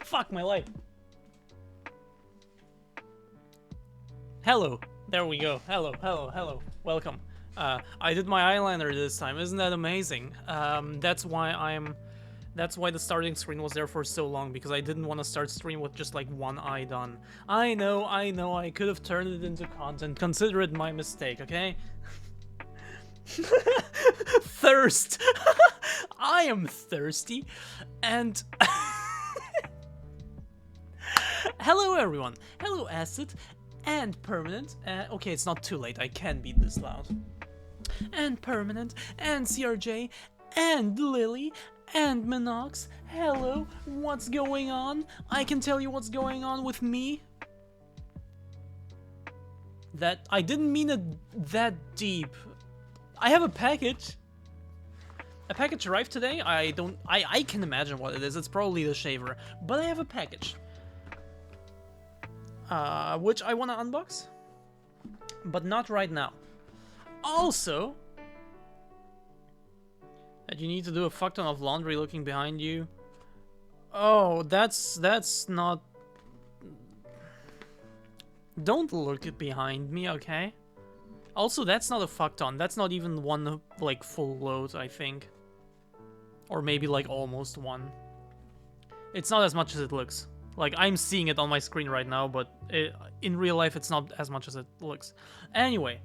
Fuck my life. Hello. There we go. Hello, hello, hello. Welcome. I did my eyeliner this time. Isn't that amazing? That's why the starting screen was there for so long, because I didn't want to start stream with just like one eye done. I know, I could have turned it into content. Consider it my mistake, okay? Thirst. I am thirsty. And hello everyone. Hello Acid and Permanent. Okay, it's not too late. I can be this loud. And Permanent and CRJ and Lily and Minox. Hello, what's going on? I can tell you what's going on with me. That I didn't mean it that deep. I have a package. A package arrived today. I can imagine what it is. It's probably the shaver, but I have a package. Which I want to unbox, but not right now. Also, that you need to do a fuck ton of laundry looking behind you. Oh, that's not... Don't look behind me, okay? Also, that's not a fuck ton. That's not even one, like, full load, I think. Or maybe, like, almost one. It's not as much as it looks. Like, I'm seeing it on my screen right now, but in real life, it's not as much as it looks. Anyway.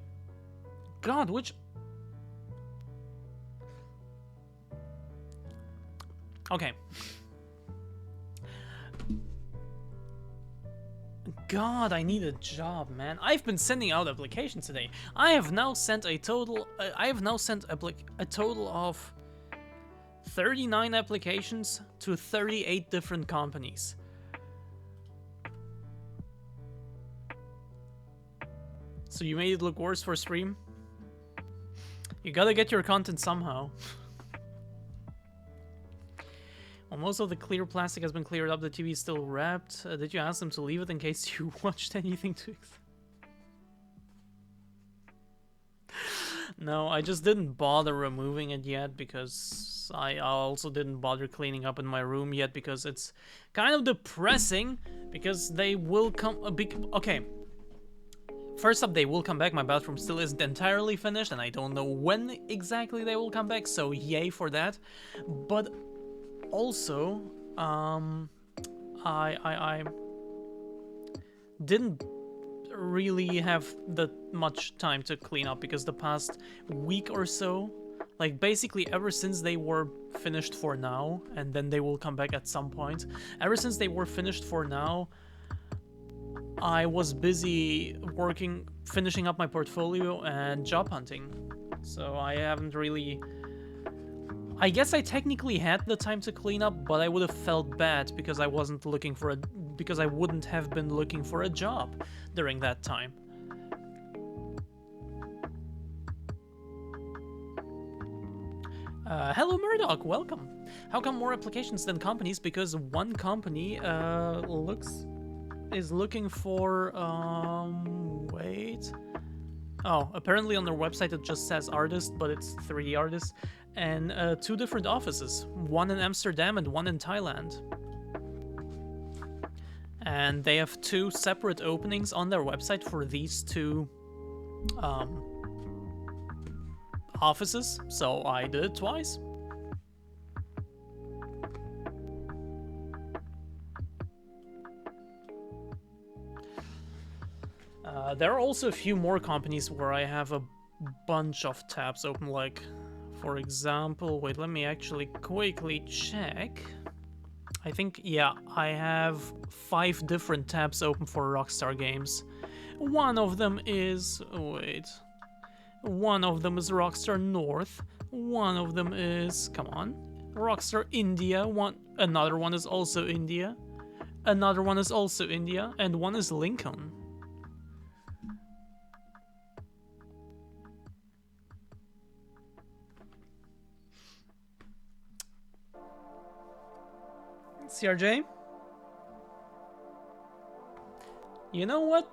God, which... Okay. God, I need a job, man. I've been sending out applications today. I have now sent a total... a total of 39 applications to 38 different companies. So you made it look worse for stream? You gotta get your content somehow. Well, most of the clear plastic has been cleared up, the TV is still wrapped. Did you ask them to leave it in case you watched anything too... No, I just didn't bother removing it yet because I also didn't bother cleaning up in my room yet because it's kind of depressing because they will come a big... Okay. First up, they will come back. My bathroom still isn't entirely finished and I don't know when exactly they will come back, so yay for that. But also, I didn't really have that much time to clean up because the past week or so, like basically ever since they were finished for now, and then they will come back at some point, ever since they were finished for now, I was busy working, finishing up my portfolio and job hunting. So I haven't really... I guess I technically had the time to clean up, but I would have felt bad because I wasn't looking for a... because I wouldn't have been looking for a job during that time. Hello Murdoch, welcome. How come more applications than companies? Because one company is looking for wait. Oh, apparently on their website it just says artist, but it's 3D artists, and 2 different offices, one in Amsterdam and one in Thailand. And they have 2 separate openings on their website for these 2 offices, so I did it twice. There are also a few more companies where I have a bunch of tabs open, like, for example, wait, let me actually quickly check. I think, yeah, I have 5 different tabs open for Rockstar Games. One of them is, wait, one of them is Rockstar North, one of them is, come on, Rockstar India, another one is also India, another one is also India, and one is Lincoln. CRJ? You know what?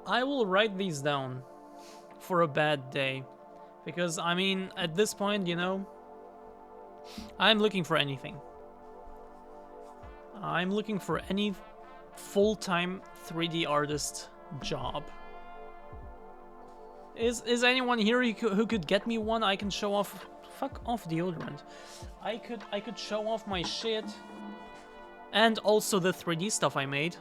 I will write these down for a bad day. Because, I mean, at this point, you know, I'm looking for anything. I'm looking for any full-time 3D artist job. Is anyone here who could get me one? I can show off. Fuck off deodorant. I could show off my shit, and also the 3D stuff I made.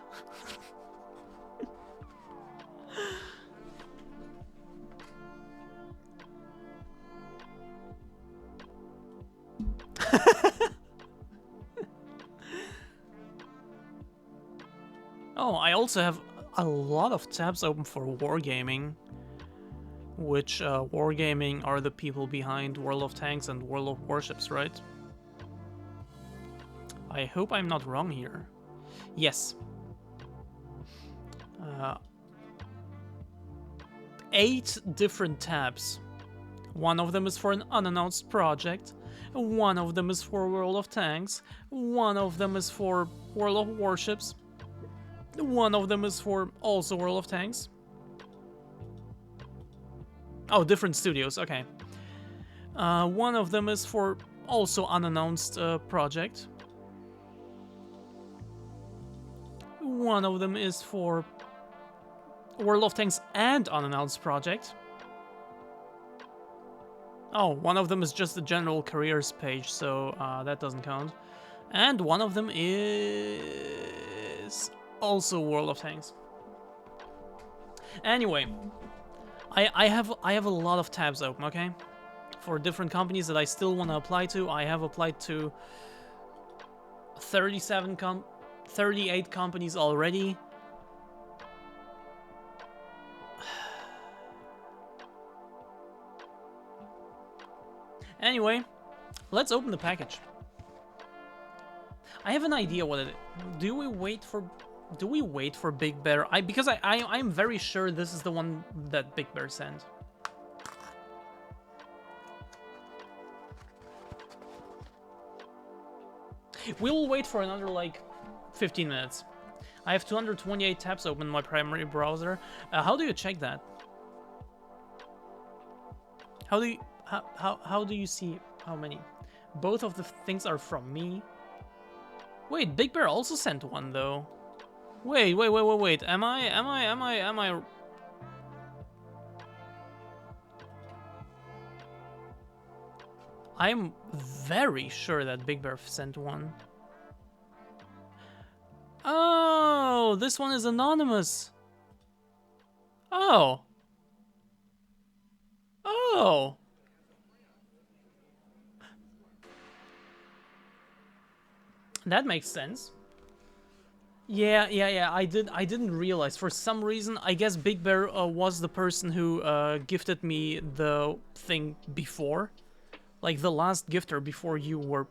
Oh, I also have a lot of tabs open for Wargaming, which Wargaming are the people behind World of Tanks and World of Warships, right? I hope I'm not wrong here. Yes. 8 different tabs. One of them is for an unannounced project. One of them is for World of Tanks. One of them is for World of Warships. One of them is for also World of Tanks. Oh, different studios, okay. One of them is for also unannounced project. One of them is for World of Tanks and unannounced project. Oh, one of them is just the general careers page, so that doesn't count. And one of them is also World of Tanks. Anyway, I have a lot of tabs open, okay? For different companies that I still want to apply to. I have applied to 38 companies already. Anyway, let's open the package. I have an idea what it is. Do we wait for Big Bear? Because I'm very sure this is the one that Big Bear sent. We'll wait for another like 15 minutes. I have 228 tabs open in my primary browser. How do you check that? How do you see how many? Both of the things are from me. Wait, Big Bear also sent one though. Wait. Am I? I'm very sure that Big Bear sent one. Oh, this one is anonymous. Oh. That makes sense. Yeah. I didn't realize. For some reason, I guess Big Bear was the person who gifted me the thing before. Like the last gifter before you were...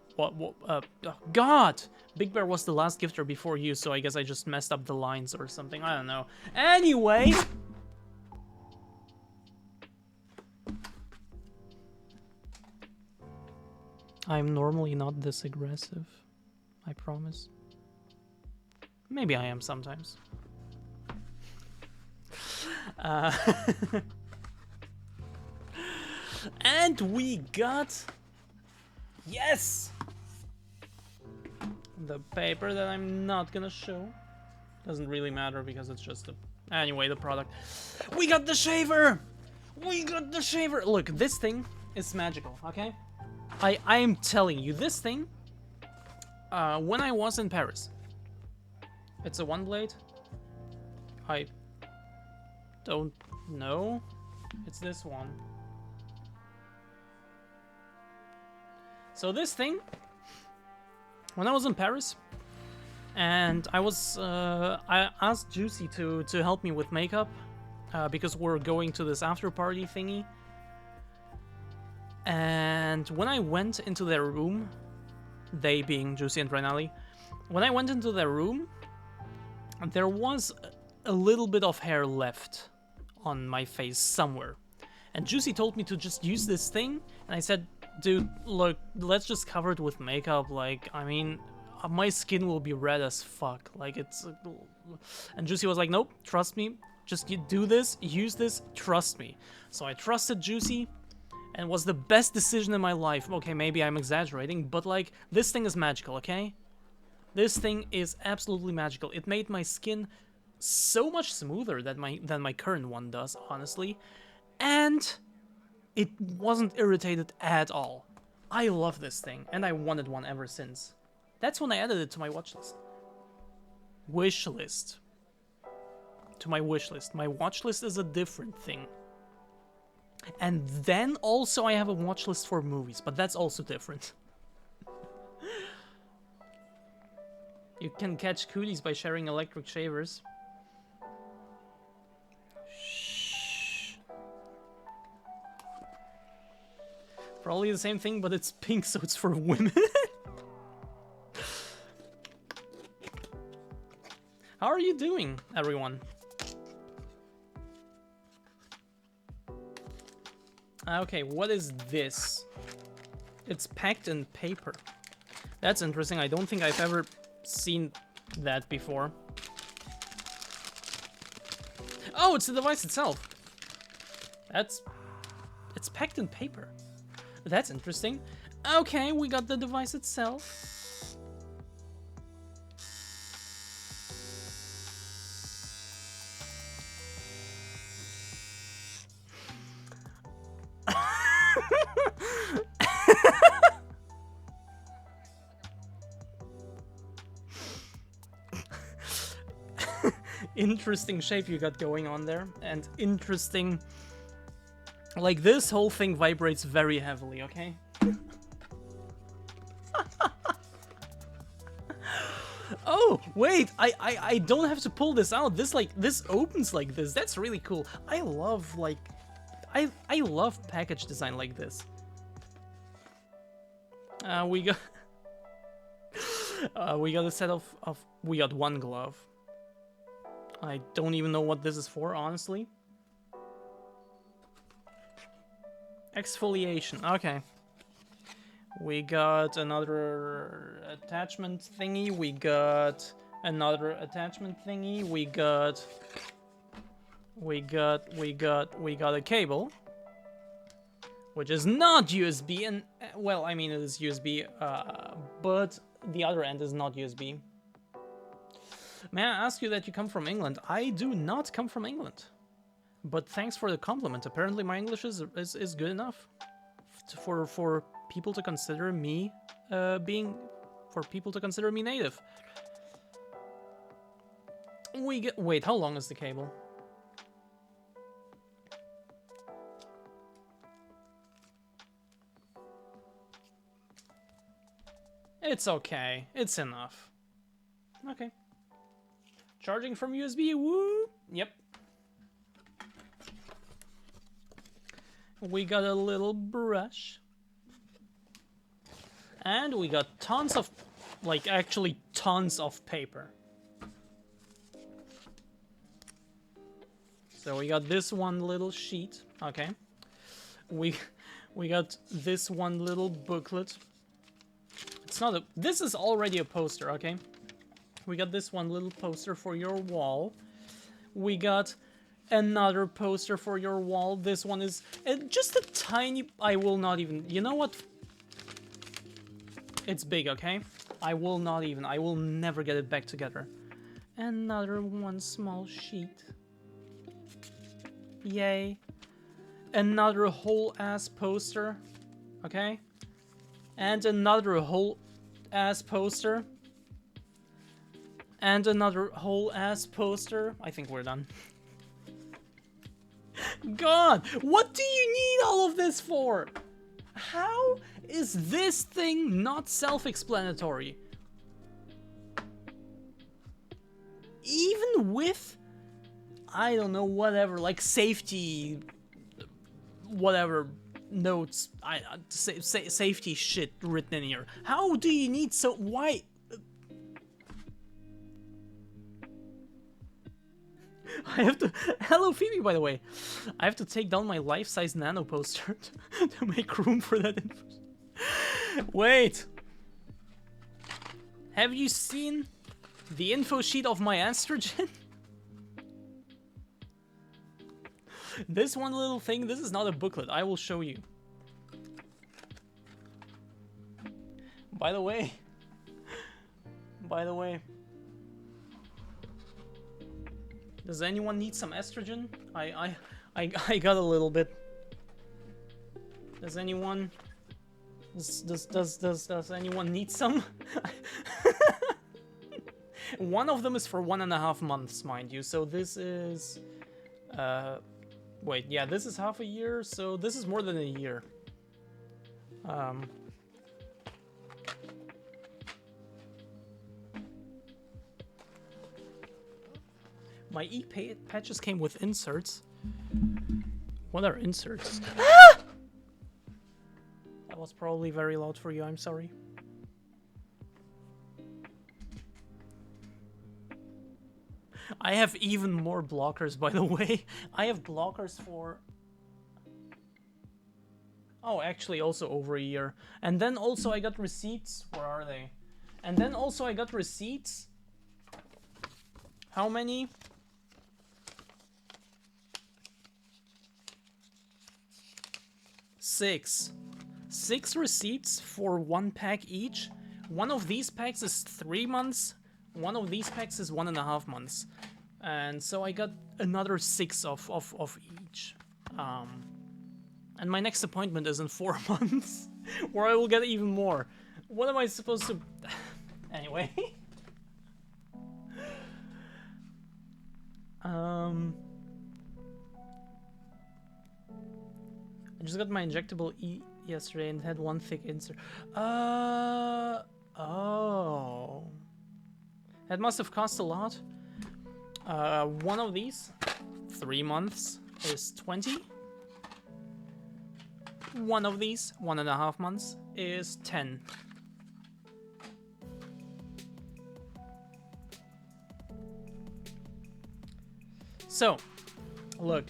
God! Big Bear was the last gifter before you, so I guess I just messed up the lines or something. I don't know. Anyway... I'm normally not this aggressive. I promise. Maybe I am sometimes. And we got... Yes! The paper that I'm not gonna show. Doesn't really matter because it's just a... Anyway, the product. We got the shaver! We got the shaver! Look, this thing is magical, okay? I am telling you, this thing... when I was in Paris... It's a one blade? I don't know. It's this one. So this thing, when I was in Paris, and I asked Juicy to help me with makeup, because we're going to this after party thingy. And when I went into their room, they being Juicy and Renali, when I went into their room, there was a little bit of hair left on my face somewhere. And Juicy told me to just use this thing, and I said, dude, look, let's just cover it with makeup, like, I mean, my skin will be red as fuck, like, it's... And Juicy was like, nope, trust me, just do this, use this, trust me. So I trusted Juicy, and it was the best decision in my life. Okay, maybe I'm exaggerating, but, like, this thing is magical, okay? This thing is absolutely magical. It made my skin so much smoother than my current one does, honestly. And it wasn't irritated at all. I love this thing, and I wanted one ever since. That's when I added it to my watch list. Wish list. To my wish list. My watch list is a different thing. And then also I have a watch list for movies, but that's also different. You can catch cooties by sharing electric shavers. Shh. Probably the same thing, but it's pink, so it's for women. How are you doing, everyone? Okay, what is this? It's packed in paper. That's interesting. I don't think I've ever seen that before. Oh, it's the device itself. It's packed in paper. That's interesting. Okay, we got the device itself. Interesting shape you got going on there, and interesting, like, this whole thing vibrates very heavily, okay? Oh wait, I don't have to pull this out. This opens like this. That's really cool. I love, like, I love package design like this. We got we got a set of we got one glove. I don't even know what this is for, honestly. Exfoliation, okay. We got another attachment thingy, we got another attachment thingy, we got a cable, which is not USB, and, well, I mean, it is USB, but the other end is not USB. May I ask you that you come from England? I do not come from England. But thanks for the compliment. Apparently my English is good enough for people to consider me native. Wait, how long is the cable? It's okay. It's enough. Okay. Charging from USB, woo! Yep. We got a little brush. And we got tons of, like, actually tons of paper. So we got this one little sheet, okay. We got this one little booklet. It's not a, this is already a poster, okay. We got this one little poster for your wall. We got another poster for your wall. This one is just a tiny... I will not even... You know what? It's big, okay? I will never get it back together. Another one small sheet. Yay. Another whole-ass poster. Okay? And another whole-ass poster. And another whole-ass poster. I think we're done. God, what do you need all of this for? How is this thing not self-explanatory? Even with, I don't know, whatever, like safety, whatever notes, safety shit written in here. How do you need so, why? I have to... Hello, Phoebe, by the way. I have to take down my life-size nano poster to make room for that info. Wait. Have you seen the info sheet of my estrogen? This one little thing, this is not a booklet. I will show you. by the way. Does anyone need some estrogen? I got a little bit. Does anyone? Does anyone need some? One of them is for 1.5 months, mind you. So this is, wait, yeah, this is half a year. So this is more than a year. My e-patches came with inserts. What are inserts? That was probably very loud for you, I'm sorry. I have even more blockers, by the way. I have blockers for... Oh, actually also over a year. And then also I got receipts. Where are they? And then also I got receipts. How many? Six receipts for 1 pack each. One of these packs is 3 months. One of these packs is 1.5 months. And so I got another 6 of each. And my next appointment is in 4 months, where I will get even more. What am I supposed to... Anyway. I just got my injectable E yesterday and had 1 thick insert. Oh. That must have cost a lot. One of these, 3 months, is 20. One of these, 1.5 months, is 10. So, look.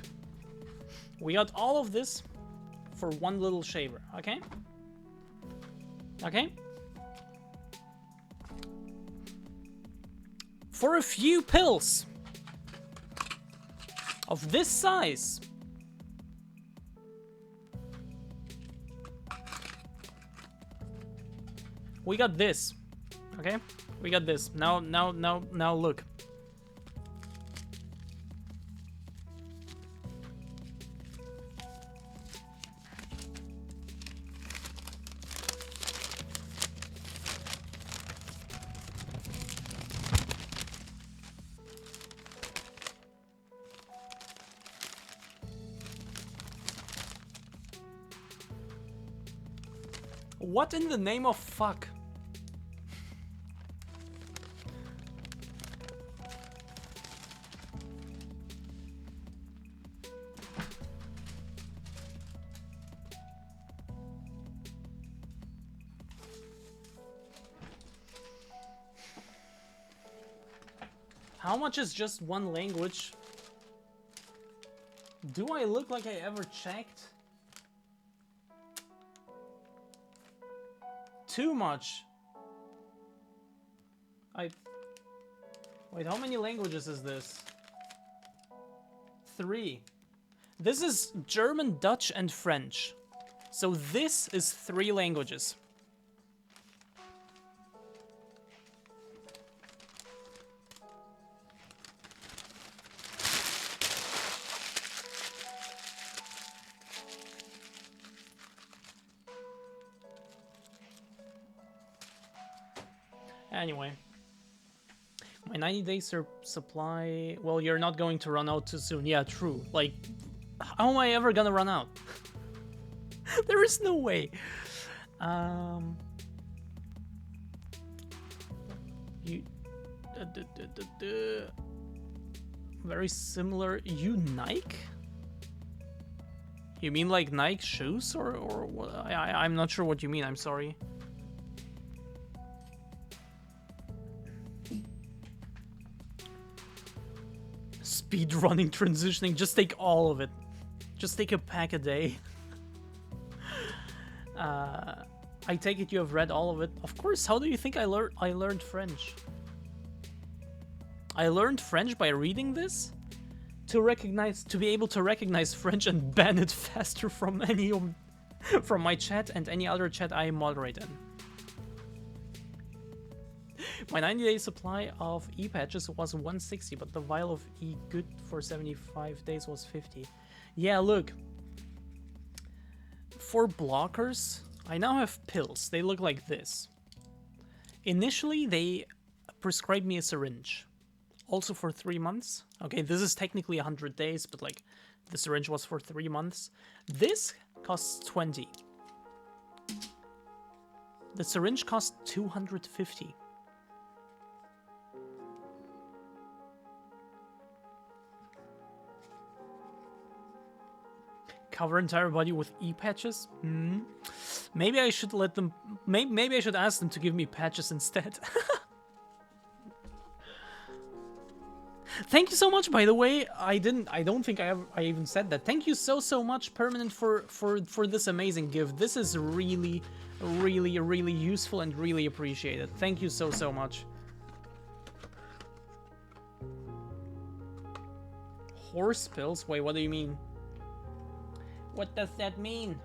We got all of this for 1 little shaver, okay? Okay? For a few pills of this size, we got this, okay? We got this. Now look. What in the name of fuck? How much is just 1 language? Do I look like I ever checked? Too much. Wait, how many languages is this? 3. This is German, Dutch, and French. So this is 3 languages. Anyway, my 90-day supply... Well, you're not going to run out too soon. Yeah, true. Like, how am I ever gonna run out? There is no way. Very similar. You Nike? You mean like Nike shoes or what? I'm not sure what you mean. I'm sorry. Speed running, transitioning, just take all of it. Just take a pack a day. I take it you have read all of it. Of course, how do you think I learned French? I learned French by reading this to be able to recognize French and ban it faster from my chat and any other chat I moderate in. My 90-day supply of E-patches was 160, but the vial of E-good for 75 days was 50. Yeah, look. For blockers, I now have pills. They look like this. Initially, they prescribed me a syringe. Also for 3 months. Okay, this is technically 100 days, but like the syringe was for 3 months. This costs 20. The syringe costs 250. Cover entire body with E-patches? Maybe I should let them... Maybe I should ask them to give me patches instead. Thank you so much, by the way. I don't think I even said that. Thank you so much, Permanent, for this amazing gift. This is really useful and really appreciated. Thank you so much. Horse pills? Wait, what do you mean? What does that mean?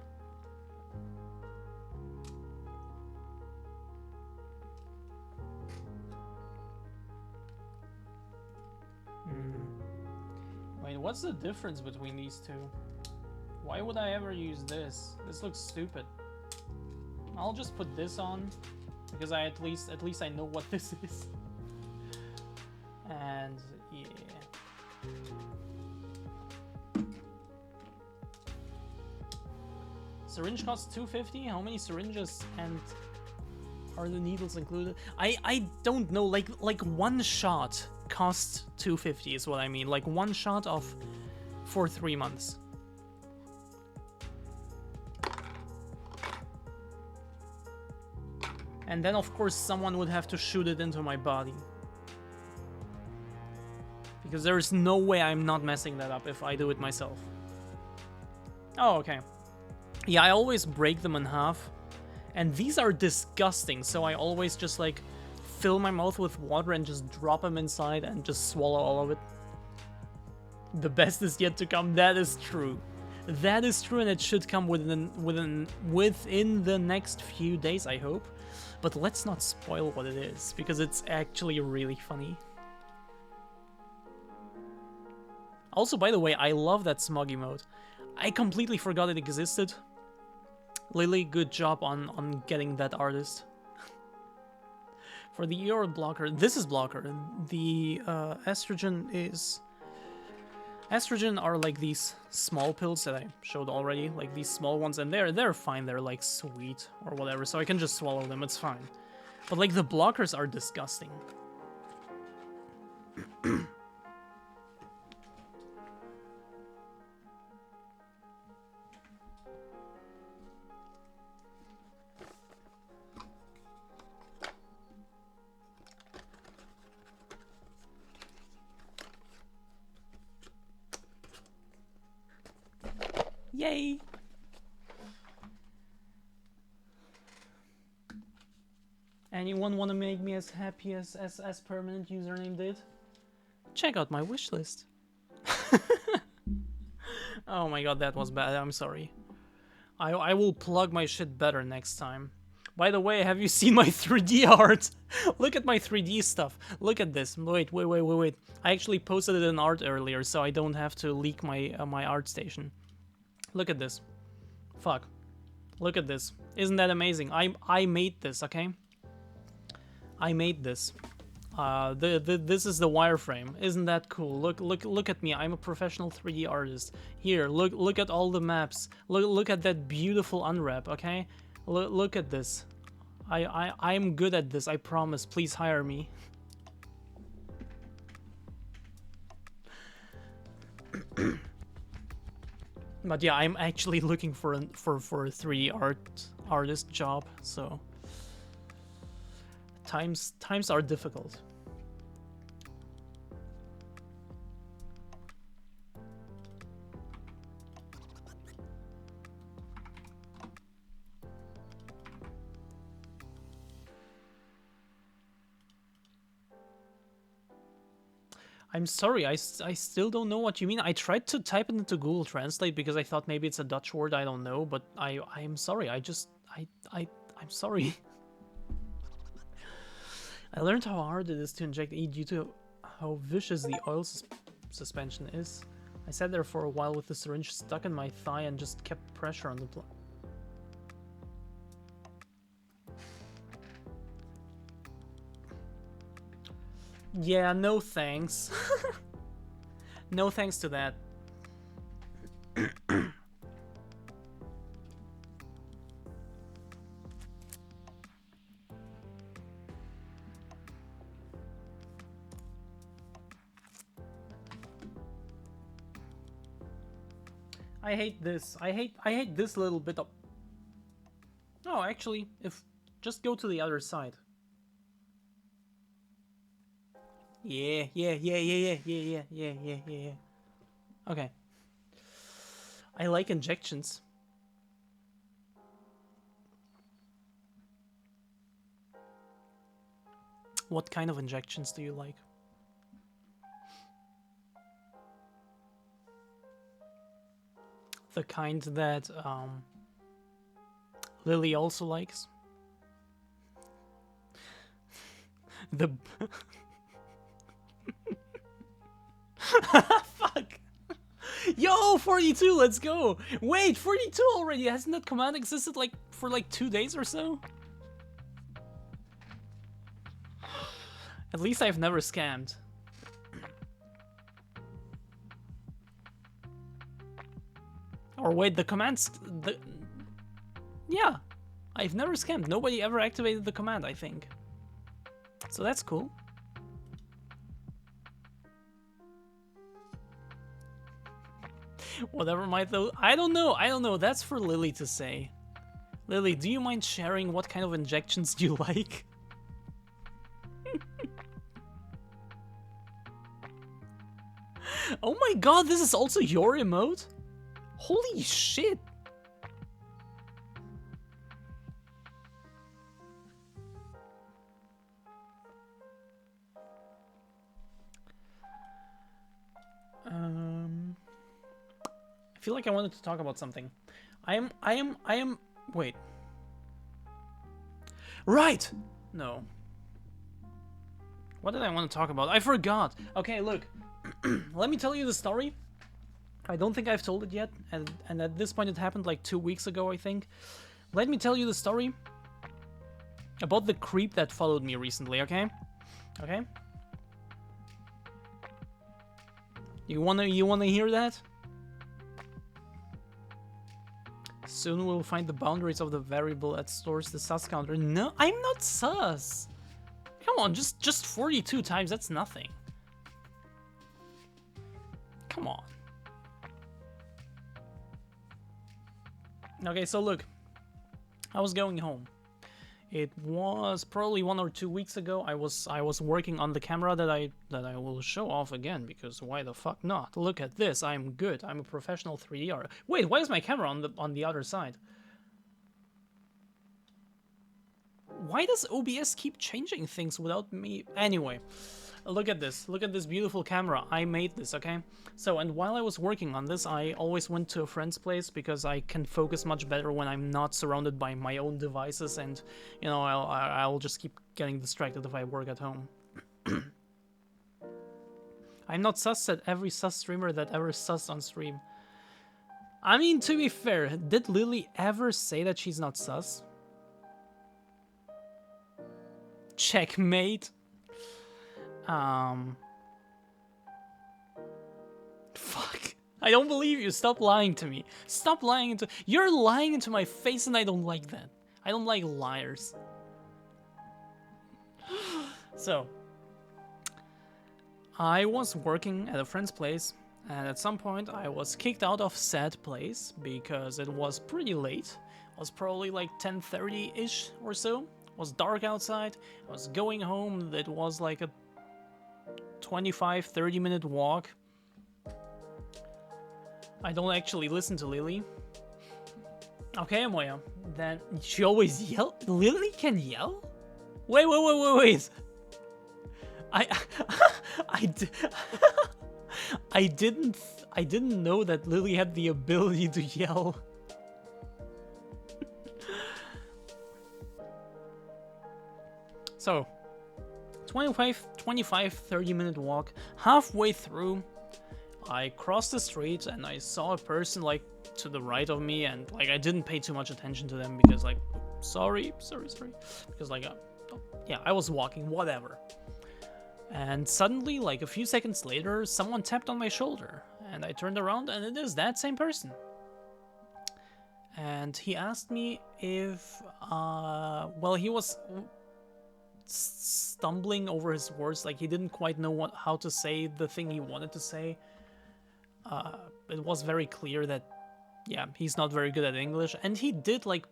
Wait, what's the difference between these two? Why would I ever use this? This looks stupid. I'll just put this on because at least I know what this is. And yeah. Syringe costs 250. How many syringes and are the needles included? I don't know. Like one shot costs 250 is what I mean. Like one shot of for 3 months. And then of course someone would have to shoot it into my body. Because there is no way I'm not messing that up if I do it myself. Oh, okay. Yeah, I always break them in half. And these are disgusting, so I always just like fill my mouth with water and just drop them inside and just swallow all of it. The best is yet to come. That is true. That is true, and it should come within the next few days, I hope. But let's not spoil what it is, because it's actually really funny. Also, by the way, I love that smog emote. I completely forgot it existed. Lily, good job on getting that artist. For the ER blocker, this is blocker. The estrogen is... Estrogen are like these small pills that I showed already, like these small ones, and they're fine. They're like sweet or whatever, so I can just swallow them. It's fine. But like the blockers are disgusting. Yay! Anyone want to make me as happy as Permanent username did? Check out my wishlist. Oh my god, that was bad. I'm sorry. I will plug my shit better next time. By the way, have you seen my 3D art? Look at my 3D stuff. Look at this. Wait. I actually posted it in art earlier, so I don't have to leak my my art station. Look at this. Fuck. Look at this. Isn't that amazing? I made this, okay? I made this. This is the wireframe. Isn't that cool? Look at me. I'm a professional 3D artist. Here, look at all the maps. Look at that beautiful unwrap, okay? Look at this. I'm good at this, I promise. Please hire me. But yeah, I'm actually looking for a 3D artist job, so times are difficult. I'm sorry, I still don't know what you mean. I tried to type it into Google Translate because I thought maybe it's a Dutch word, I don't know, but I'm sorry, I'm sorry. I learned how hard it is to inject E due to how vicious the oil suspension is. I sat there for a while with the syringe stuck in my thigh and just kept pressure on the Yeah, no thanks. No thanks to that. I hate this. I hate this little bit of... No, actually, if... Just go to the other side. Yeah. Okay. I like injections. What kind of injections do you like? The kind that Lily also likes. The fuck. Yo, 42, let's go. Wait, 42 already. Hasn't that command existed like for like 2 days or so? At least I've never scammed. Or wait, the commands... Yeah, I've never scammed. Nobody ever activated the command, I think. So that's cool. Whatever might though... I don't know. That's for Lily to say. Lily, do you mind sharing what kind of injections you like? Oh my god, this is also your emote? Holy shit! I feel like I wanted to talk about something. I am... Wait. Right! No. What did I want to talk about? I forgot! Okay, look. Let me tell you the story. I don't think I've told it yet, and at this point it happened like 2 weeks ago, I think. Let me tell you the story about the creep that followed me recently, okay? Okay? You wanna hear that? Soon we'll find the boundaries of the variable that stores the sus counter. No, I'm not sus! Come on, just 42 times, that's nothing. Come on. Okay, so look, I was going home. It was probably 1 or 2 weeks ago. I was working on the camera that I will show off again, because why the fuck not? Look at this, I'm good. I'm a professional 3D artist. Wait, why is my camera on the other side? Why does OBS keep changing things without me? Anyway, look at this. Look at this beautiful camera. I made this, okay? So, and while I was working on this, I always went to a friend's place because I can focus much better when I'm not surrounded by my own devices, and, you know, I'll just keep getting distracted if I work at home. I'm not sus at every sus streamer that ever sussed on stream. I mean, to be fair, did Lily ever say that she's not sus? Checkmate. Fuck. I don't believe you. Stop lying to me. Stop lying into... You're lying into my face and I don't like that. I don't like liars. So, I was working at a friend's place, and at some point I was kicked out of said place because it was pretty late. It was probably like 10:30-ish or so. It was dark outside. I was going home. It was like a 25-30 minute walk. I don't actually listen to Lily. Okay, Amoya. Then she always yell. Lily can yell? Wait. I didn't know that Lily had the ability to yell. So, 30-minute walk. Halfway through, I crossed the street and I saw a person like to the right of me, and like I didn't pay too much attention to them because like sorry, because like yeah, I was walking, whatever. And suddenly, like a few seconds later, someone tapped on my shoulder, and I turned around and it is that same person. And he asked me if well, he was stumbling over his words, like he didn't quite know how to say the thing he wanted to say. It was very clear that, yeah, he's not very good at English, and he did like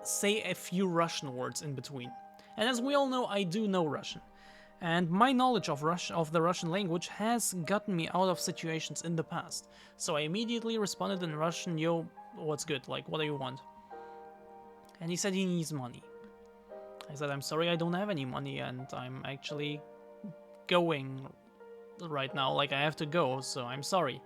say a few Russian words in between. And as we all know, I do know Russian, and my knowledge of the Russian language has gotten me out of situations in the past. So I immediately responded in Russian, "Yo, what's good? Like, what do you want?" And he said he needs money. I said, "I'm sorry, I don't have any money, and I'm actually going right now, like I have to go, so I'm sorry."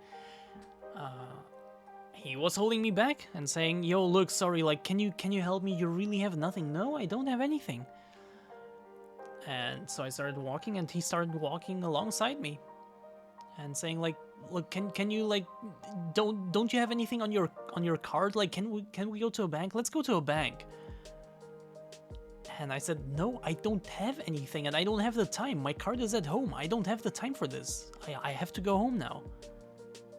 He was holding me back and saying, "Yo, look, sorry, like can you help me? You really have nothing?" "No, I don't have anything." And so I started walking, and he started walking alongside me and saying like, "Look, can you like don't you have anything on your card? Like can we go to a bank? Let's go to a bank." And I said, "No, I don't have anything, and I don't have the time. My card is at home. I don't have the time for this. I have to go home now."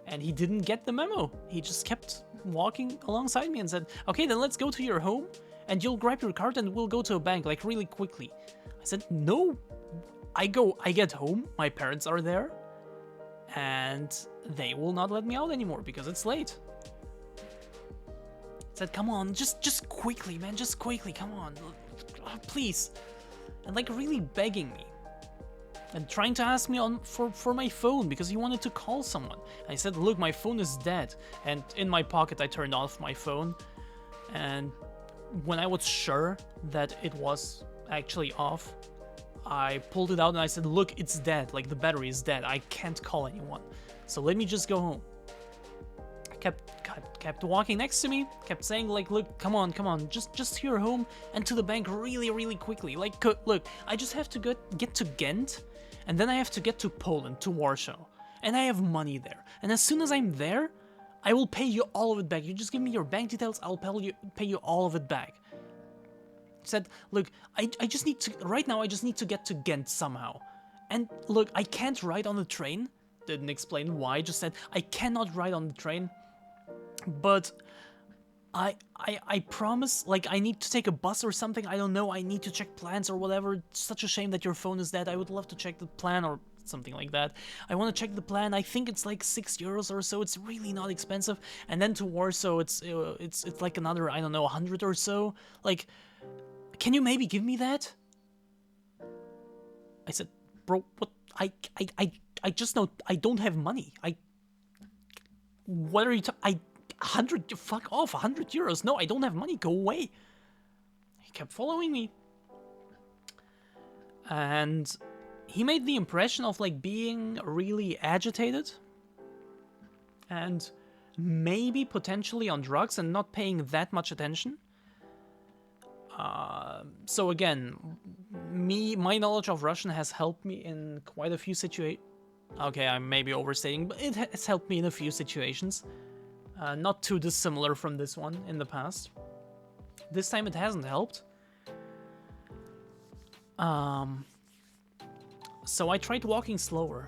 And he didn't get the memo. He just kept walking alongside me and said, "Okay, then let's go to your home, and you'll grab your card, and we'll go to a bank, like really quickly." I said, "No, I get home, my parents are there, and they will not let me out anymore because it's late." I said, "Come on, just quickly, man, just quickly, come on. Please," and like really begging me, and trying to ask me for my phone because he wanted to call someone. I said, "Look, my phone is dead," and in my pocket I turned off my phone, and when I was sure that it was actually off, I pulled it out and I said, "Look, it's dead, like the battery is dead, I can't call anyone, so let me just go home." Kept walking next to me, kept saying like, "Look, come on, just to your home and to the bank really quickly. Like, look, I just have to get to Ghent, and then I have to get to Poland, to Warsaw, and I have money there. And as soon as I'm there, I will pay you all of it back. You just give me your bank details, I'll pay you all of it back." He said, "Look, I just need to, right now I just need to get to Ghent somehow. And look, I can't ride on the train." Didn't explain why, just said, "I cannot ride on the train. But I promise, like I need to take a bus or something, I don't know, I need to check plans or whatever. It's such a shame that your phone is dead. I would love to check the plan," or something like that. "I want to check the plan. I think it's like €6 or so. It's really not expensive. And then to Warsaw, it's like another, I don't know, 100 or so. Like, can you maybe give me that?" I said, "Bro, what? I just know I don't have money. What are you 100, fuck off, €100. No, I don't have money, go away." He kept following me. And he made the impression of like being really agitated and maybe potentially on drugs and not paying that much attention. So again, my knowledge of Russian has helped me in quite a few situations. Okay, I'm maybe overstating, but it has helped me in a few situations. Not too dissimilar from this one in the past. This time it hasn't helped. So I tried walking slower,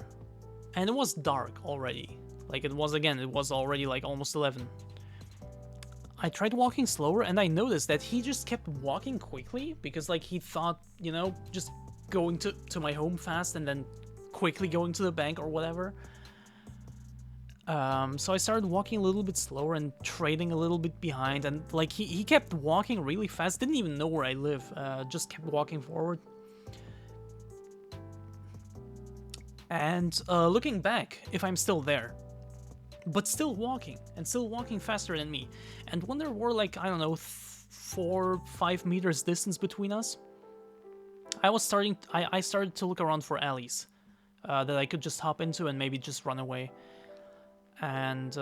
and it was dark already. Like it was already like almost 11. I tried walking slower, and I noticed that he just kept walking quickly because like he thought, you know, just going to my home fast and then quickly going to the bank or whatever. So I started walking a little bit slower and trading a little bit behind, and like he kept walking really fast, didn't even know where I live, just kept walking forward. And looking back, if I'm still there, but still walking, and still walking faster than me. And when there were like, I don't know, 4-5 meters distance between us, I started to look around for alleys that I could just hop into and maybe just run away. And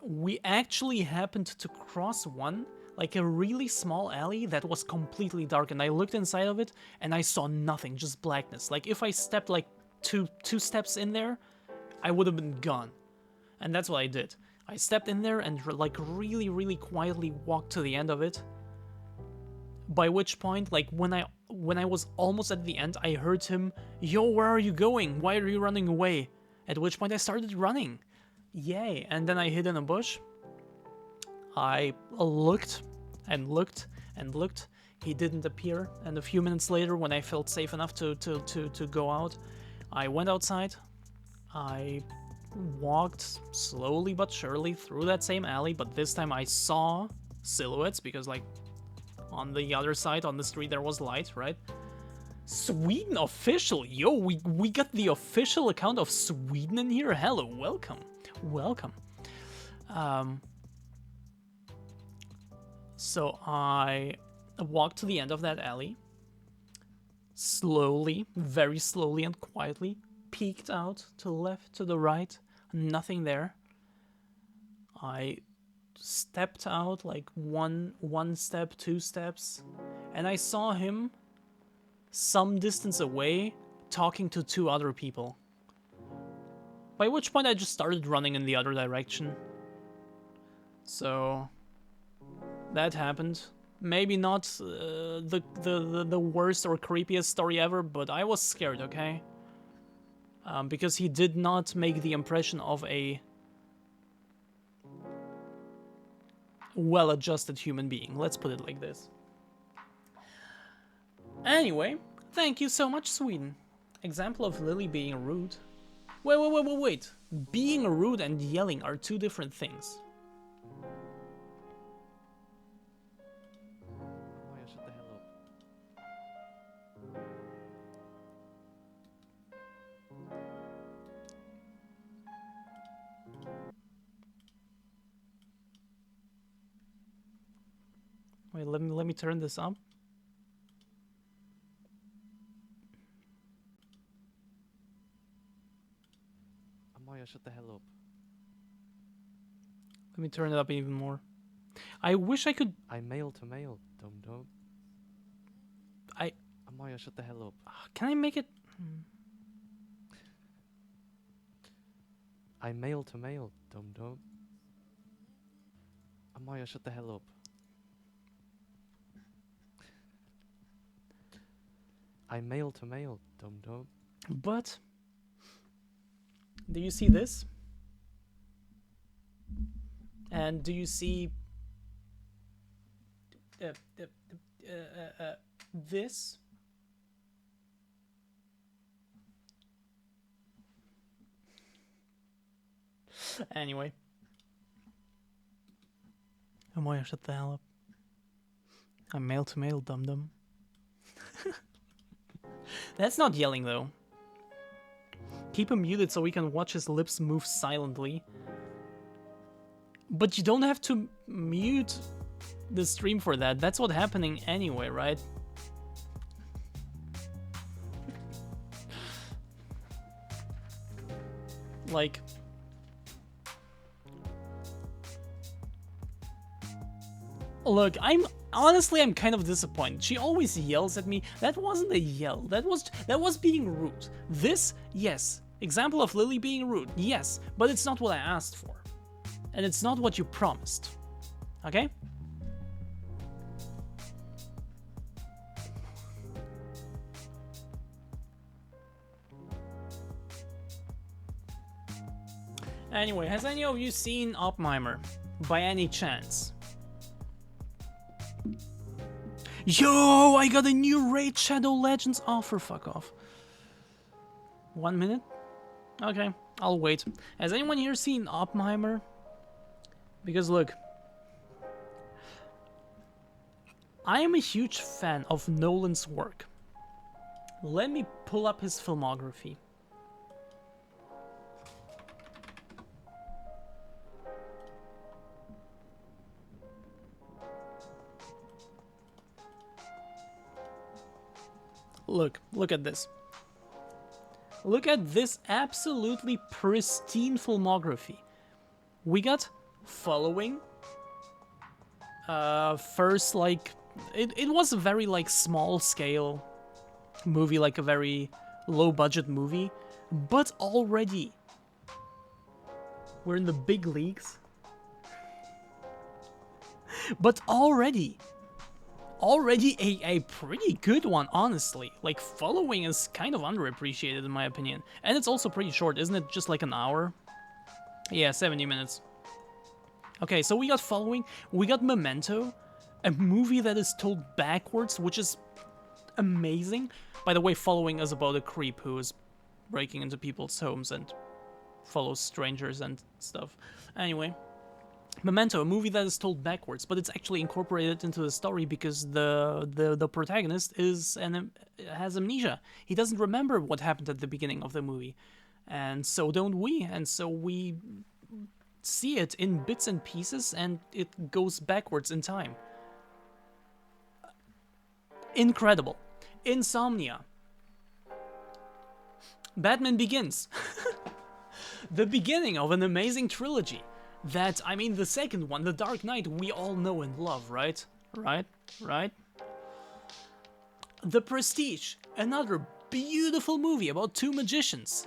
we actually happened to cross one like a really small alley that was completely dark, and I looked inside of it and I saw nothing, just blackness. Like if I stepped like two steps in there, I would have been gone. And that's what I did. I stepped in there and like really quietly walked to the end of it. By which point, like when I was almost at the end, I heard him, "Yo, where are you going? Why are you running away?" At which point I started running. Yay. And then I hid in a bush. I looked and looked and looked. He didn't appear. And a few minutes later, when I felt safe enough to go out, I went outside. I walked slowly but surely through that same alley, but this time I saw silhouettes because, like, on the other side, on the street, there was light, right? Sweden official! Yo, we got the official account of Sweden in here. Hello, welcome. Welcome. So I walked to the end of that alley. Slowly, very slowly and quietly, peeked out to the left, to the right. Nothing there. I stepped out like one step, 2 steps, and I saw him some distance away talking to 2 other people. By which point I just started running in the other direction. So that happened. Maybe not the worst or creepiest story ever, but I was scared, okay? Because he did not make the impression of a well-adjusted human being. Let's put it like this. Anyway, thank you so much, Sweden. Example of Lily being rude. Wait. Being rude and yelling are 2 different things. Maya, shut the hell up. Wait, let me turn this up. Maya, shut the hell up. Let me turn it up even more. I wish I could... I'm male to male, dum-dum. Maya, shut the hell up. Can I make it... I'm male to male, dum-dum. Maya, shut the hell up. I'm male to male, dum-dum. But... do you see this? And do you see... this? Anyway. Maya, shut the hell up. I'm male to male, dum-dum. That's not yelling, though. Keep him muted so we can watch his lips move silently. But you don't have to mute the stream for that. That's what's happening anyway, right? Like... look, honestly, I'm kind of disappointed. She always yells at me. That wasn't a yell. That was being rude. This, yes. Example of Lily being rude. Yes, but it's not what I asked for. And it's not what you promised. Okay? Anyway, has any of you seen Oppenheimer? By any chance? Yo, I got a new Raid Shadow Legends offer. Fuck off. 1 minute? Okay, I'll wait. Has anyone here seen Oppenheimer? Because look, I am a huge fan of Nolan's work. Let me pull up his filmography. Look at this. Look at this absolutely pristine filmography. We got Following, First, like, it was a very, like, small scale movie, like a very low budget movie, but already we're in the big leagues. But already a pretty good one, honestly. Like, Following is kind of underappreciated in my opinion. And it's also pretty short, isn't it? Just like an hour? Yeah, 70 minutes. Okay, so we got Following, we got Memento, a movie that is told backwards, which is amazing. By the way, Following is about a creep who is breaking into people's homes and follows strangers and stuff. Anyway, Memento, a movie that is told backwards, but it's actually incorporated into the story because the protagonist has amnesia. He doesn't remember what happened at the beginning of the movie, and so don't we. And so we see it in bits and pieces, and it goes backwards in time. Incredible. Insomnia. Batman Begins. The beginning of an amazing trilogy. That, I mean, the second one, The Dark Knight, we all know and love, right? Right? The Prestige, another beautiful movie about two magicians.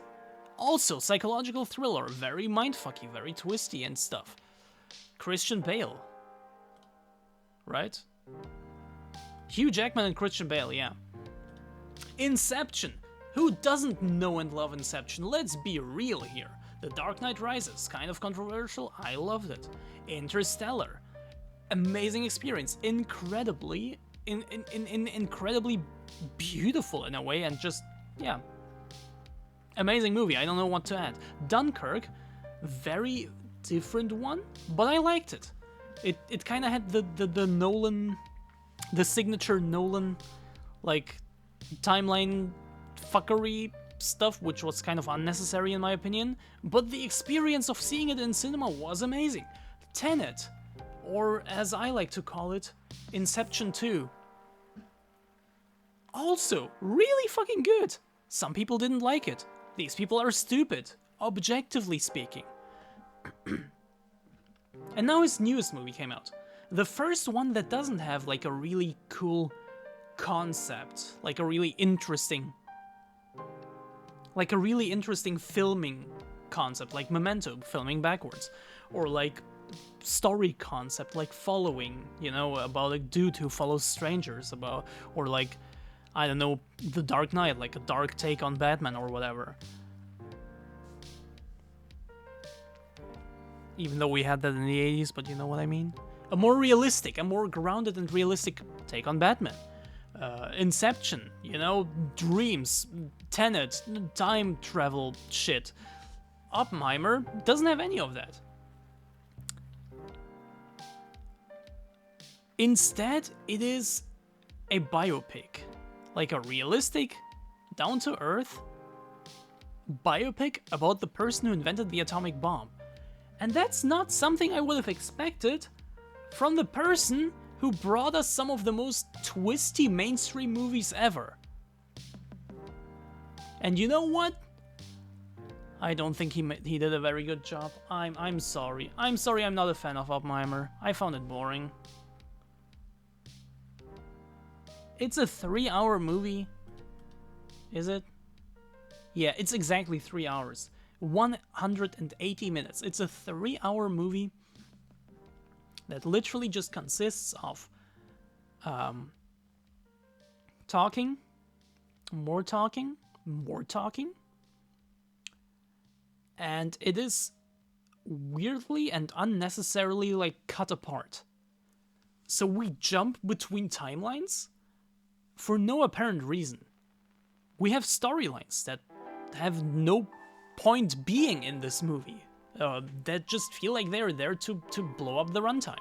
Also, psychological thriller, very mindfucky, very twisty and stuff. Christian Bale. Right? Hugh Jackman and Christian Bale, yeah. Inception. Who doesn't know and love Inception? Let's be real here. The Dark Knight Rises, kind of controversial, I loved it. Interstellar, amazing experience, incredibly beautiful in a way, and just, yeah, amazing movie, I don't know what to add. Dunkirk, very different one, but I liked it. It kind of had the Nolan, the signature Nolan, like, timeline fuckery stuff, which was kind of unnecessary in my opinion, but the experience of seeing it in cinema was amazing. Tenet, or as I like to call it, Inception 2. Also, really fucking good. Some people didn't like it. These people are stupid, objectively speaking. And now his newest movie came out. The first one that doesn't have like a really cool concept, like a really interesting filming concept, like Memento, filming backwards, or like story concept, like Following, you know, about a dude who follows strangers, or like, I don't know, The Dark Knight, like a dark take on Batman or whatever. Even though we had that in the 80s, but you know what I mean? A more realistic, a more grounded and realistic take on Batman. Inception, you know, dreams, Tenet, time travel shit. Oppenheimer doesn't have any of that. Instead, it is a biopic. Like a realistic, down-to-earth biopic about the person who invented the atomic bomb. And that's not something I would have expected from the person who brought us some of the most twisty mainstream movies ever. And you know what? I don't think he did a very good job. I'm sorry. I'm sorry I'm not a fan of Oppenheimer. I found it boring. It's a 3-hour movie. Is it? Yeah, it's exactly 3 hours. 180 minutes. It's a 3-hour movie that literally just consists of talking, more talking, more talking, and it is weirdly and unnecessarily like cut apart. So we jump between timelines for no apparent reason. We have storylines that have no point being in this movie, that just feel like they're there to blow up the runtime.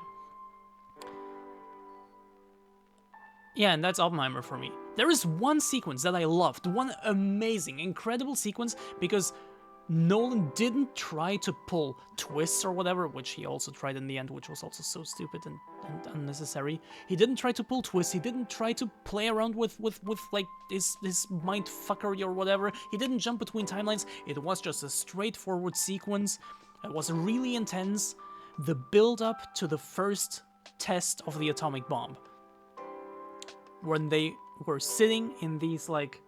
Yeah, and that's Oppenheimer for me. There is one sequence that I loved, one amazing, incredible sequence, because Nolan didn't try to pull twists or whatever, which he also tried in the end, which was also so stupid and unnecessary. He didn't try to pull twists, he didn't try to play around with like his mindfuckery or whatever. He didn't jump between timelines. It was just a straightforward sequence. It was really intense. The build up to the first test of the atomic bomb. When they were sitting in these like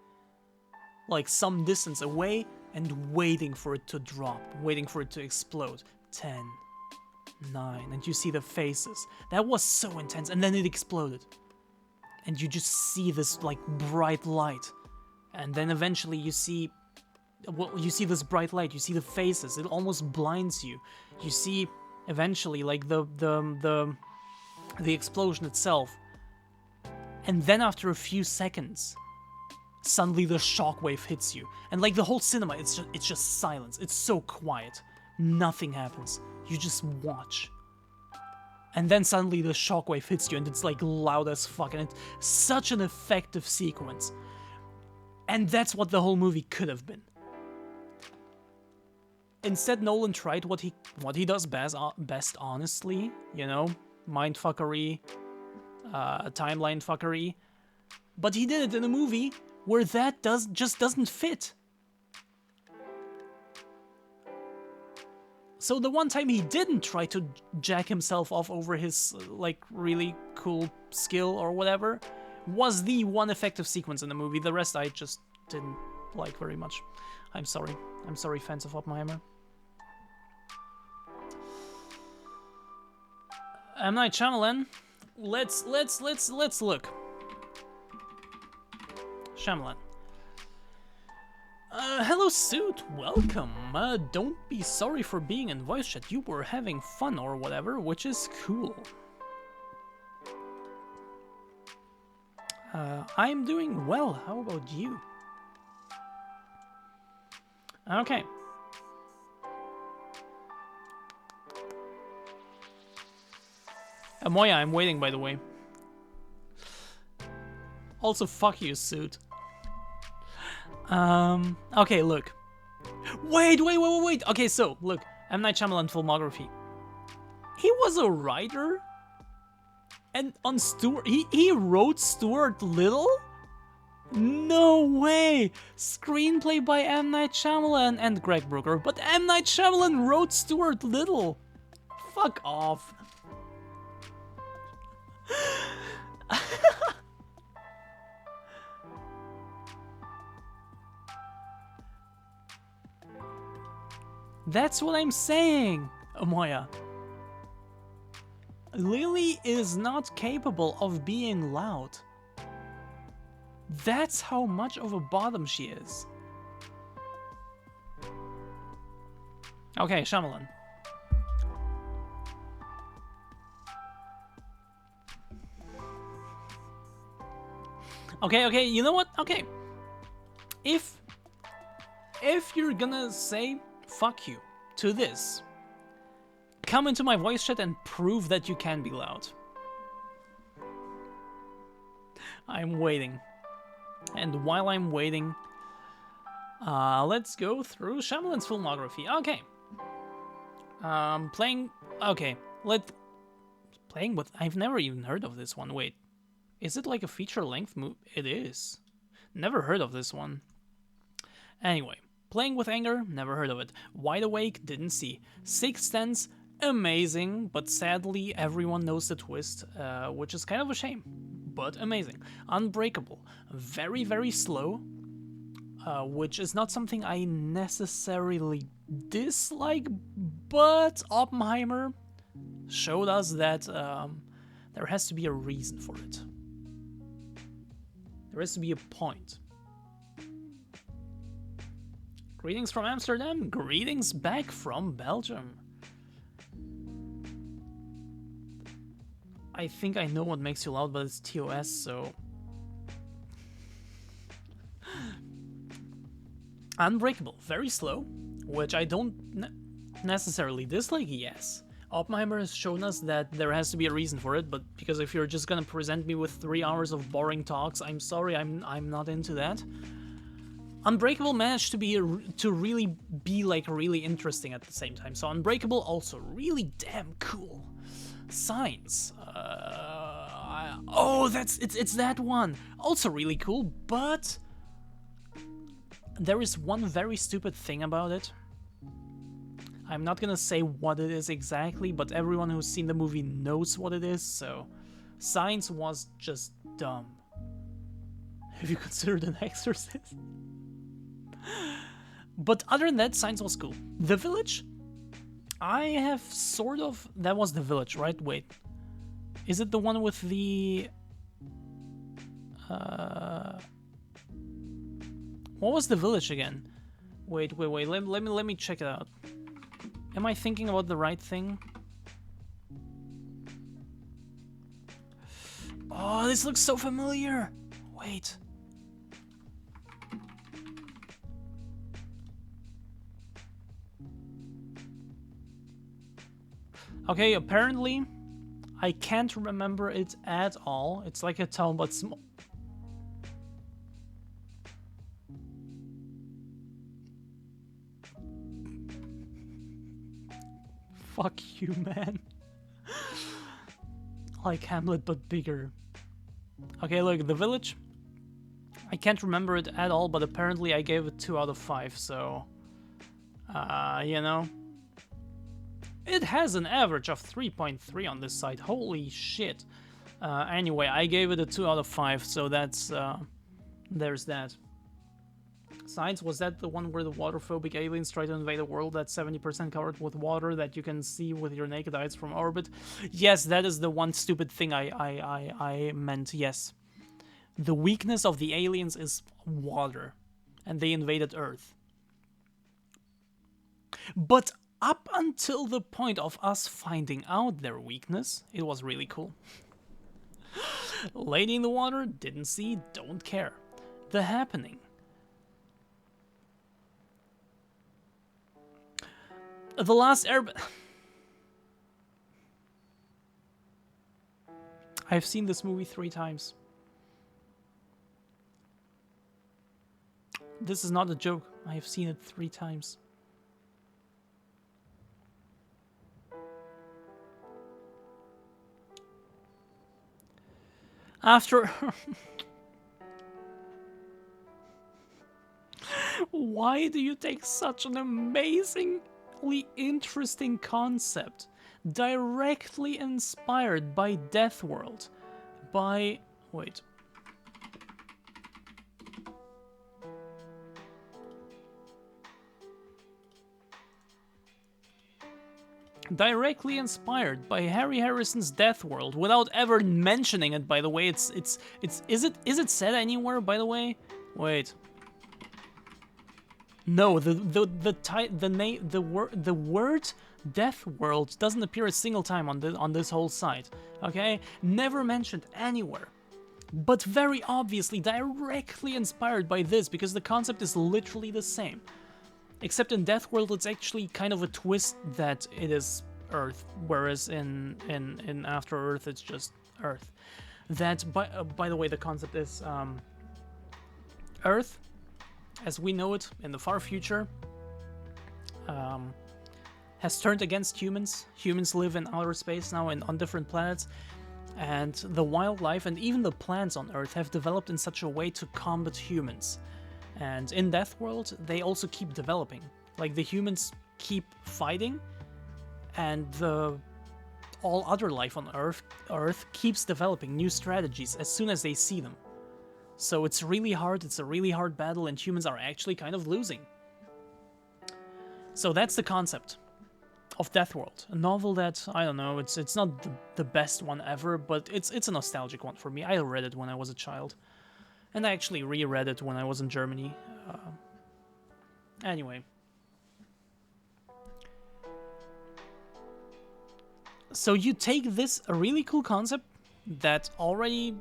some distance away and waiting for it to drop, waiting for it to explode. 10, 9, and you see the faces. That was so intense, and then it exploded. And you just see this like bright light. And then eventually you see, well, you see this bright light, you see the faces, it almost blinds you. You see eventually like the explosion itself. And then after a few seconds, suddenly the shockwave hits you. And like the whole cinema, it's just silence. It's so quiet. Nothing happens. You just watch. And then suddenly the shockwave hits you and it's like loud as fuck. And it's such an effective sequence. And that's what the whole movie could have been. Instead, Nolan tried what he does best, honestly. You know, mindfuckery, timeline fuckery. But he did it in a movie where that just doesn't fit. So the one time he didn't try to jack himself off over his like really cool skill or whatever was the one effective sequence in the movie. The rest I just didn't like very much. I'm sorry, fans of Oppenheimer. M. Night Shyamalan. Let's look. Shyamalan. Hello, Suit. Welcome. Don't be sorry for being in voice chat. You were having fun or whatever, which is cool. I'm doing well. How about you? Okay. Moya, I'm waiting, by the way. Also, fuck you, Suit. Okay, look. Wait. Okay, so, look. M. Night Shyamalan filmography. He was a writer? And on Stuart... He wrote Stuart Little? No way! Screenplay by M. Night Shyamalan and Greg Brooker, but M. Night Shyamalan wrote Stuart Little! Fuck off. That's what I'm saying, Amoya. Lily is not capable of being loud. That's how much of a bottom she is. Okay, Shyamalan. Okay, you know what? Okay. If you're gonna say fuck you to this, come into my voice chat and prove that you can be loud. I'm waiting. And while I'm waiting, let's go through Shyamalan's filmography. Okay. Playing with... I've never even heard of this one. Wait. Is it like a feature-length movie? It is. Never heard of this one. Anyway. Playing with Anger, never heard of it. Wide Awake, didn't see. Sixth Sense, amazing, but sadly everyone knows the twist, which is kind of a shame, but amazing. Unbreakable, very, very slow, which is not something I necessarily dislike, but Oppenheimer showed us that there has to be a reason for it. There has to be a point. Greetings from Amsterdam, greetings back from Belgium. I think I know what makes you loud, but it's TOS, so... Unbreakable, very slow, which I don't necessarily dislike, yes. Oppenheimer has shown us that there has to be a reason for it, but because if you're just gonna present me with 3 hours of boring talks, I'm sorry, I'm not into that. Unbreakable managed to really be like really interesting at the same time. So Unbreakable also really damn cool. Signs. It's that one. Also really cool, but there is one very stupid thing about it. I'm not gonna say what it is exactly, but everyone who's seen the movie knows what it is, so Signs was just dumb. Have you considered An Exorcist? But other than that, Signs was cool. The Village? I have sort of... That was The Village, right? Wait. Is it the one with the... What was The Village again? Wait. Let me check it out. Am I thinking about the right thing? Oh, this looks so familiar. Wait. Okay, apparently I can't remember it at all. It's like a town, but small. Fuck you, man. Like Hamlet, but bigger. Okay, look, The Village. I can't remember it at all, but apparently I gave it 2 out of 5, so... you know... It has an average of 3.3 on this site, holy shit. Anyway, I gave it a 2 out of 5, so that's... there's that. Signs, was that the one where the water-phobic aliens try to invade a world that's 70% covered with water that you can see with your naked eyes from orbit? Yes, that is the one stupid thing I meant, yes. The weakness of the aliens is water, and they invaded Earth. But up until the point of us finding out their weakness, it was really cool. Lady in the Water, didn't see, don't care. The Happening. The Last Airbender. I've seen this movie 3 times. This is not a joke. I have seen it 3 times. After... Why do you take such an amazingly interesting concept, directly inspired by Death World, by... wait. Directly inspired by Harry Harrison's Death World, without ever mentioning it, by the way. Is it said anywhere, by the way? Wait. No, the word Death World doesn't appear a single time on this whole site. Okay? Never mentioned anywhere. But very obviously directly inspired by this, because the concept is literally the same. Except in Death World, it's actually kind of a twist that it is Earth, whereas in After Earth, it's just Earth. That, by the way, the concept is Earth, as we know it in the far future, has turned against humans. Humans live in outer space now and on different planets, and the wildlife and even the plants on Earth have developed in such a way to combat humans. And in Death World, they also keep developing. Like, the humans keep fighting, and all other life on Earth keeps developing new strategies as soon as they see them. So it's really hard, it's a really hard battle, and humans are actually kind of losing. So that's the concept of Death World. A novel that, I don't know, it's not the best one ever, but it's a nostalgic one for me. I read it when I was a child. And I actually reread it when I was in Germany. Anyway. So you take this, a really cool concept that already...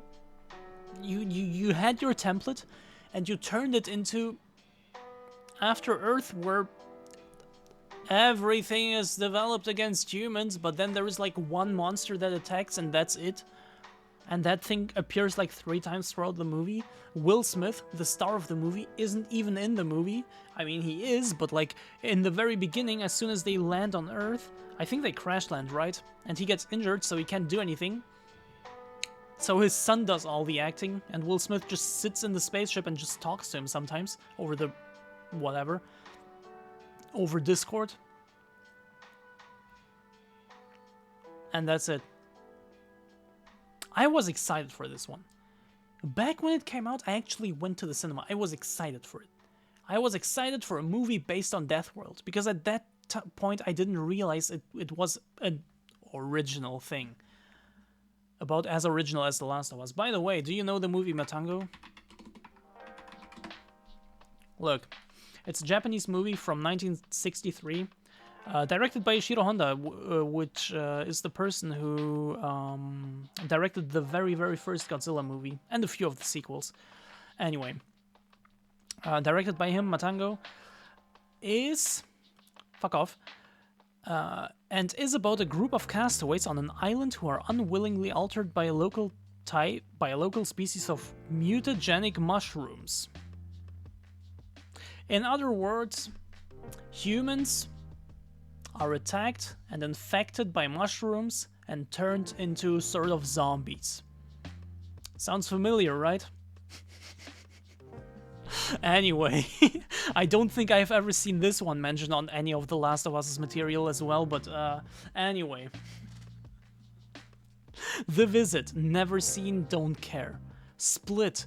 You had your template, and you turned it into After Earth, where everything is developed against humans, but then there is like one monster that attacks, and that's it. And that thing appears like 3 times throughout the movie. Will Smith, the star of the movie, isn't even in the movie. I mean, he is, but like in the very beginning, as soon as they land on Earth, I think they crash land, right? And he gets injured, so he can't do anything. So his son does all the acting, and Will Smith just sits in the spaceship and just talks to him sometimes over the whatever, over Discord. And that's it. I was excited for this one. Back when it came out, I actually went to the cinema. I was excited for it. I was excited for a movie based on Deathworld, because at that point I didn't realize it was an original thing. About as original as The Last of Us. By the way, do you know the movie Matango? Look, it's a Japanese movie from 1963, directed by Ishiro Honda, which is the person who directed the very, very first Godzilla movie, and a few of the sequels. Anyway, directed by him, Matango is... fuck off. And is about a group of castaways on an island who are unwillingly altered by a local species of mutagenic mushrooms. In other words, humans are attacked and infected by mushrooms and turned into sort of zombies. Sounds familiar, right? Anyway, I don't think I've ever seen this one mentioned on any of The Last of Us' material as well, but anyway. The Visit, never seen, don't care. Split,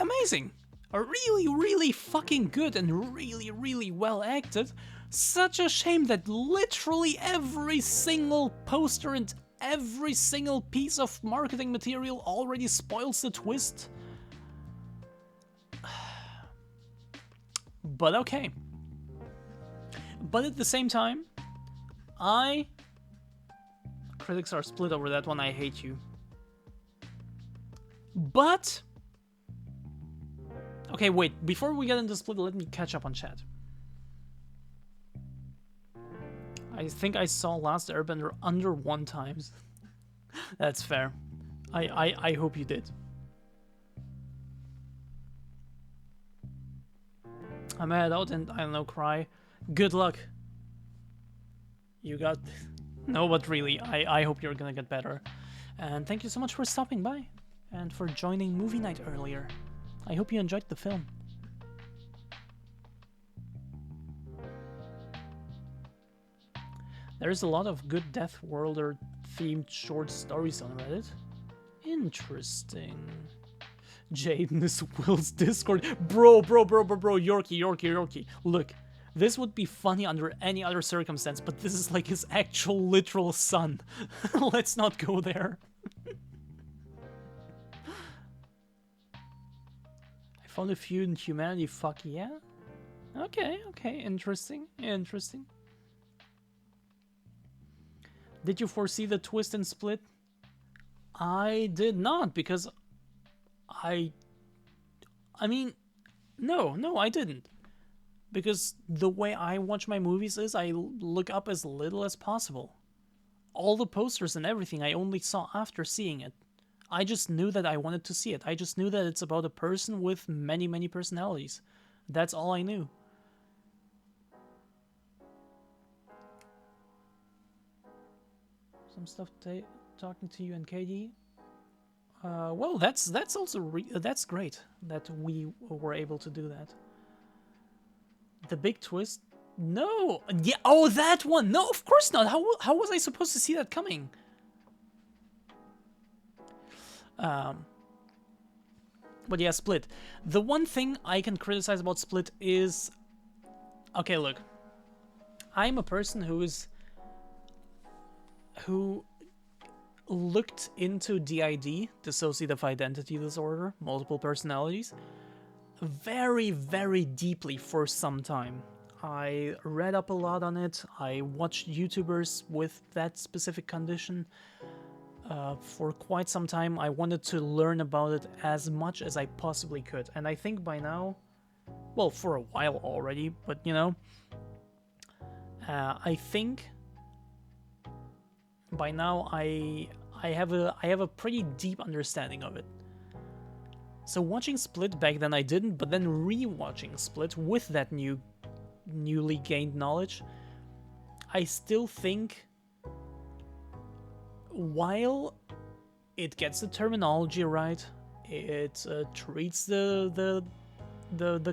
amazing. Really, really fucking good and really, really well acted. Such a shame that literally every single poster and every single piece of marketing material already spoils the twist. But okay. But at the same time, critics are split over that one, I hate you. But... okay, wait, before we get into split, let me catch up on chat. I think I saw Last Airbender under 1 times. That's fair. I hope you did. I'm head out and I don't know, cry. Good luck. You got... no, but really, I hope you're gonna get better. And thank you so much for stopping by and for joining movie night earlier. I hope you enjoyed the film. There's a lot of good Deathworlder themed short stories on Reddit. Interesting. Jaden is Will's Discord. Bro, Yorkie. Look, this would be funny under any other circumstance, but this is like his actual literal son. Let's not go there. I found a few in humanity, fuck yeah. Okay, interesting. Did you foresee the twist and split? I did not, because I mean, no, I didn't. Because the way I watch my movies is I look up as little as possible. All the posters and everything I only saw after seeing it. I just knew that I wanted to see it. I just knew that it's about a person with many, many personalities. That's all I knew. Some stuff talking to you and KD. Well, that's also that's great that we were able to do that. The big twist? No, yeah. Oh, that one. No, of course not. How was I supposed to see that coming? But yeah, Split. The one thing I can criticize about Split is, okay, look, I'm a person who looked into DID, dissociative identity disorder, multiple personalities, very, very deeply for some time. I read up a lot on it. I watched YouTubers with that specific condition. For quite some time, I wanted to learn about it as much as I possibly could. And I think by now, well, for a while already, but you know, I think by now I have a pretty deep understanding of it. So watching Split back then I didn't, but then rewatching Split with that newly gained knowledge, I still think, while it gets the terminology right, it treats the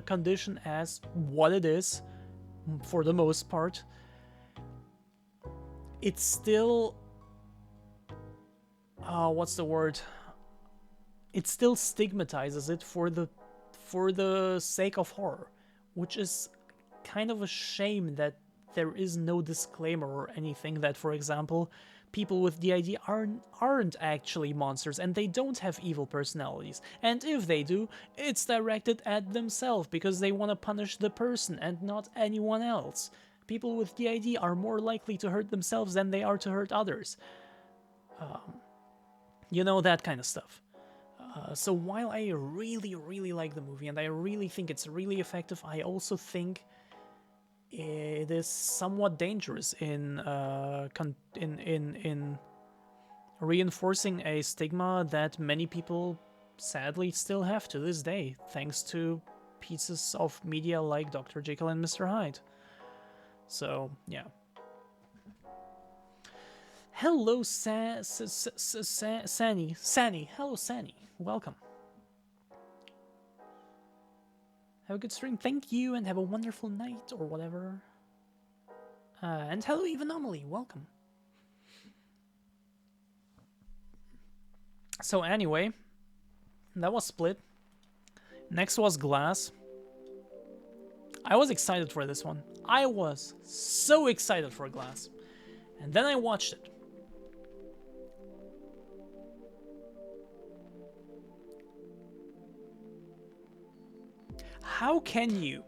condition as what it is for the most part, it still what's the word? It still stigmatizes it for the sake of horror, which is kind of a shame that there is no disclaimer or anything that, for example, people with DID aren't actually monsters and they don't have evil personalities. And if they do, it's directed at themselves because they want to punish the person and not anyone else. People with DID are more likely to hurt themselves than they are to hurt others. You know, that kind of stuff. So while I really, really like the movie and I really think it's really effective, I also think it is somewhat dangerous in reinforcing a stigma that many people sadly still have to this day, thanks to pieces of media like Dr. Jekyll and Mr. Hyde. So, yeah. Hello, Sani. Hello, Sani. Welcome. Have a good stream. Thank you, and have a wonderful night, or whatever. And hello, Evanomaly. Welcome. So anyway, that was Split. Next was Glass. I was excited for this one. I was so excited for Glass. And then I watched it. How can you,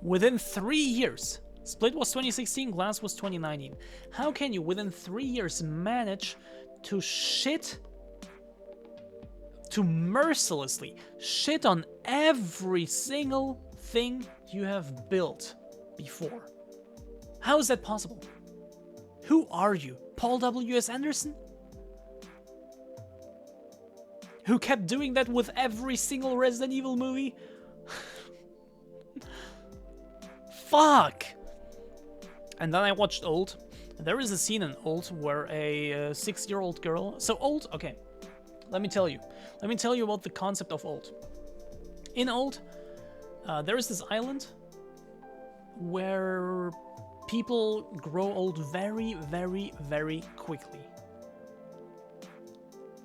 within 3 years, Split was 2016, Glass was 2019, how can you, within 3 years, manage to mercilessly shit on every single thing you have built before? How is that possible? Who are you? Paul W.S. Anderson? Who kept doing that with every single Resident Evil movie? Fuck! And then I watched Old. There is a scene in Old where a 6-year-old girl... So Old, okay, let me tell you. Let me tell you about the concept of Old. In Old, there is this island where people grow old very, very, very quickly.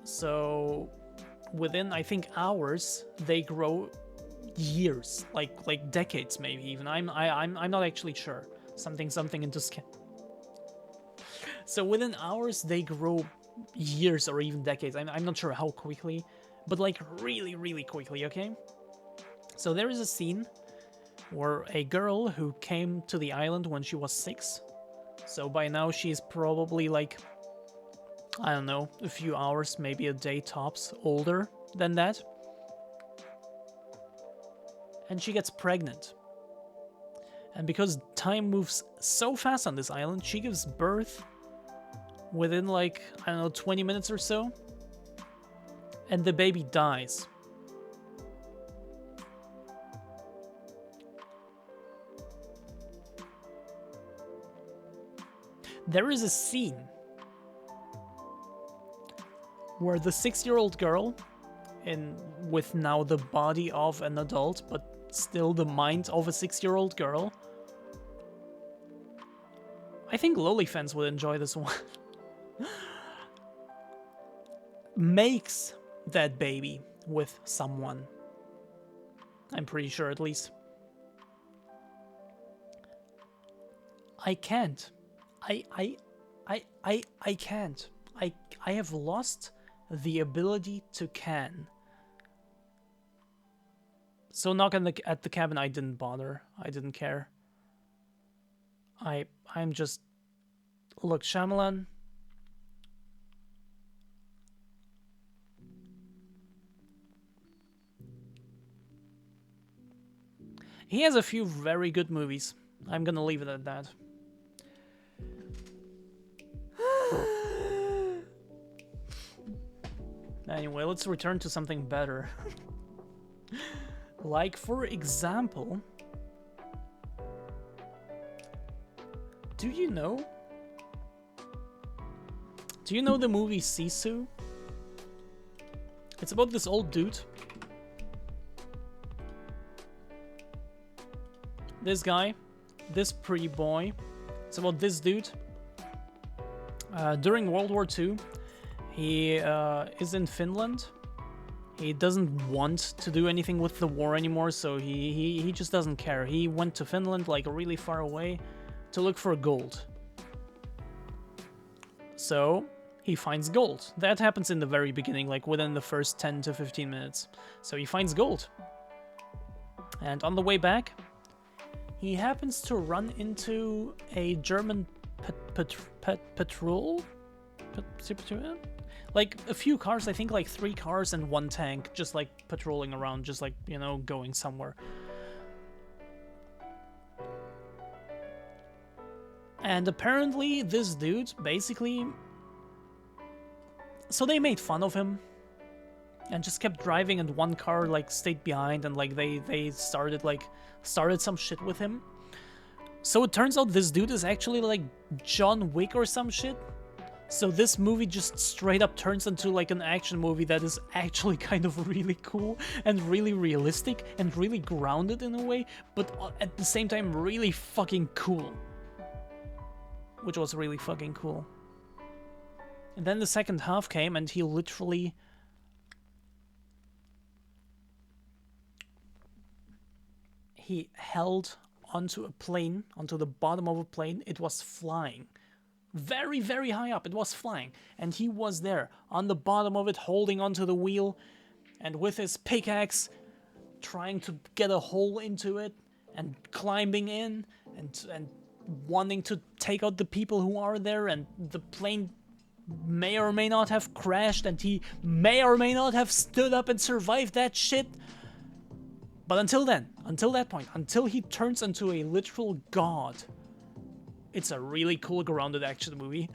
So within, I think, hours, they grow years, like decades, maybe even. I'm not actually sure. Something into skin. So within hours, they grow years or even decades. I'm not sure how quickly, but like really, really quickly. Okay. So there is a scene where a girl who came to the island when she was 6. So by now she's probably like, I don't know, a few hours, maybe a day tops, older than that. And she gets pregnant. And because time moves so fast on this island, she gives birth within like, I don't know, 20 minutes or so. And the baby dies. There is a scene where the 6-year-old girl, with now the body of an adult, but still the mind of a 6-year-old girl. I think Loli fans would enjoy this one. Makes that baby with someone. I'm pretty sure, at least. I can't. I can't. I have lost the ability to can. So knock at the cabin, I didn't bother. I didn't care. I'm just... Look, Shyamalan... He has a few very good movies. I'm gonna leave it at that. Anyway, let's return to something better. Like, for example... Do you know the movie Sisu? It's about this old dude. This guy. This pretty boy. It's about this dude. During World War II, He is in Finland. He doesn't want to do anything with the war anymore, so he just doesn't care. He went to Finland, like really far away, to look for gold. So he finds gold. That happens in the very beginning, like within the first 10 to 15 minutes. So he finds gold. And on the way back, he happens to run into a German patrol? Like a few cars, I think like 3 cars and 1 tank, just like patrolling around, just like, you know, going somewhere. And apparently this dude basically... So they made fun of him and just kept driving, and 1 car like stayed behind, and like they started some shit with him. So it turns out this dude is actually like John Wick or some shit. So this movie just straight up turns into like an action movie that is actually kind of really cool and really realistic and really grounded in a way, but at the same time really fucking cool. Which was really fucking cool. And then the second half came, and he literally... He held onto a plane, onto the bottom of a plane. It was flying. Very, very high up. It was flying. And he was there, on the bottom of it, holding onto the wheel, and with his pickaxe, trying to get a hole into it, and climbing in, and wanting to take out the people who are there, and the plane may or may not have crashed, and he may or may not have stood up and survived that shit. But until then, until that point, until he turns into a literal god, it's a really cool grounded action movie.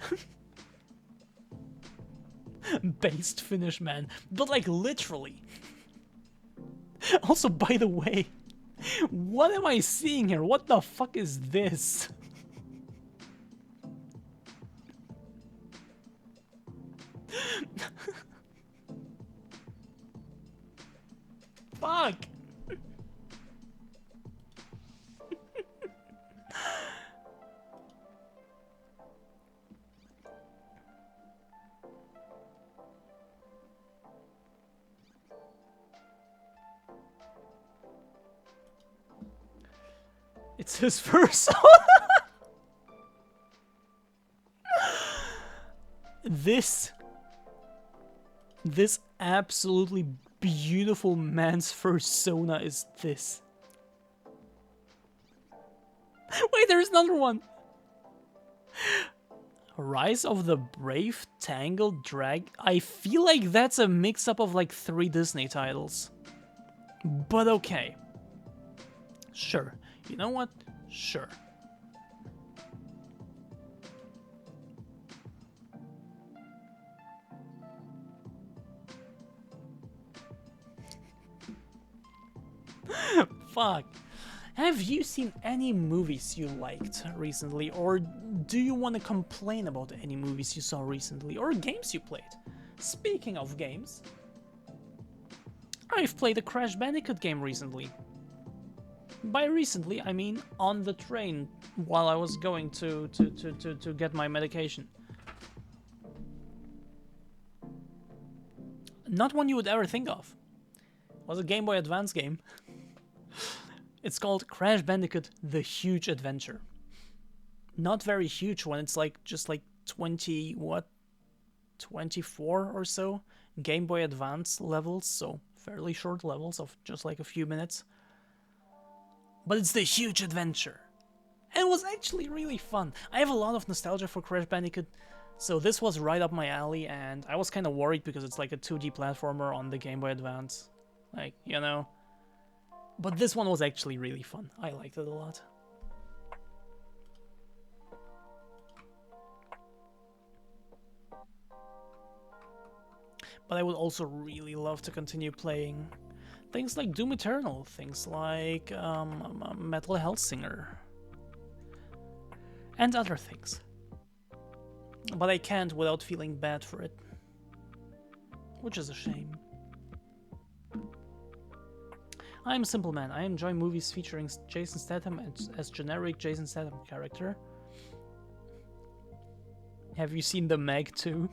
Based Finnish man, but like literally. Also, by the way, what am I seeing here? What the fuck is this? Fuck! It's his first song. This absolutely beautiful man's persona is this. Wait, there's another one. Rise of the Brave Tangled Drag. I feel like that's a mix-up of like 3 Disney titles. But okay. Sure. You know what? Sure. Fuck. Have you seen any movies you liked recently, or do you want to complain about any movies you saw recently, or games you played? Speaking of games, I've played a Crash Bandicoot game recently. By recently, I mean on the train while I was going to get my medication. Not one you would ever think of. It was a Game Boy Advance game. It's called Crash Bandicoot: The Huge Adventure. Not very huge when it's like just like 24 or so Game Boy Advance levels, so fairly short levels of just like a few minutes. But it's the huge adventure. And it was actually really fun. I have a lot of nostalgia for Crash Bandicoot, so this was right up my alley, and I was kind of worried because it's like a 2D platformer on the Game Boy Advance. Like, you know. But this one was actually really fun. I liked it a lot. But I would also really love to continue playing things like Doom Eternal, things like Metal Hellsinger, and other things. But I can't without feeling bad for it, which is a shame. I'm a simple man. I enjoy movies featuring Jason Statham as generic Jason Statham character. Have you seen The Meg 2?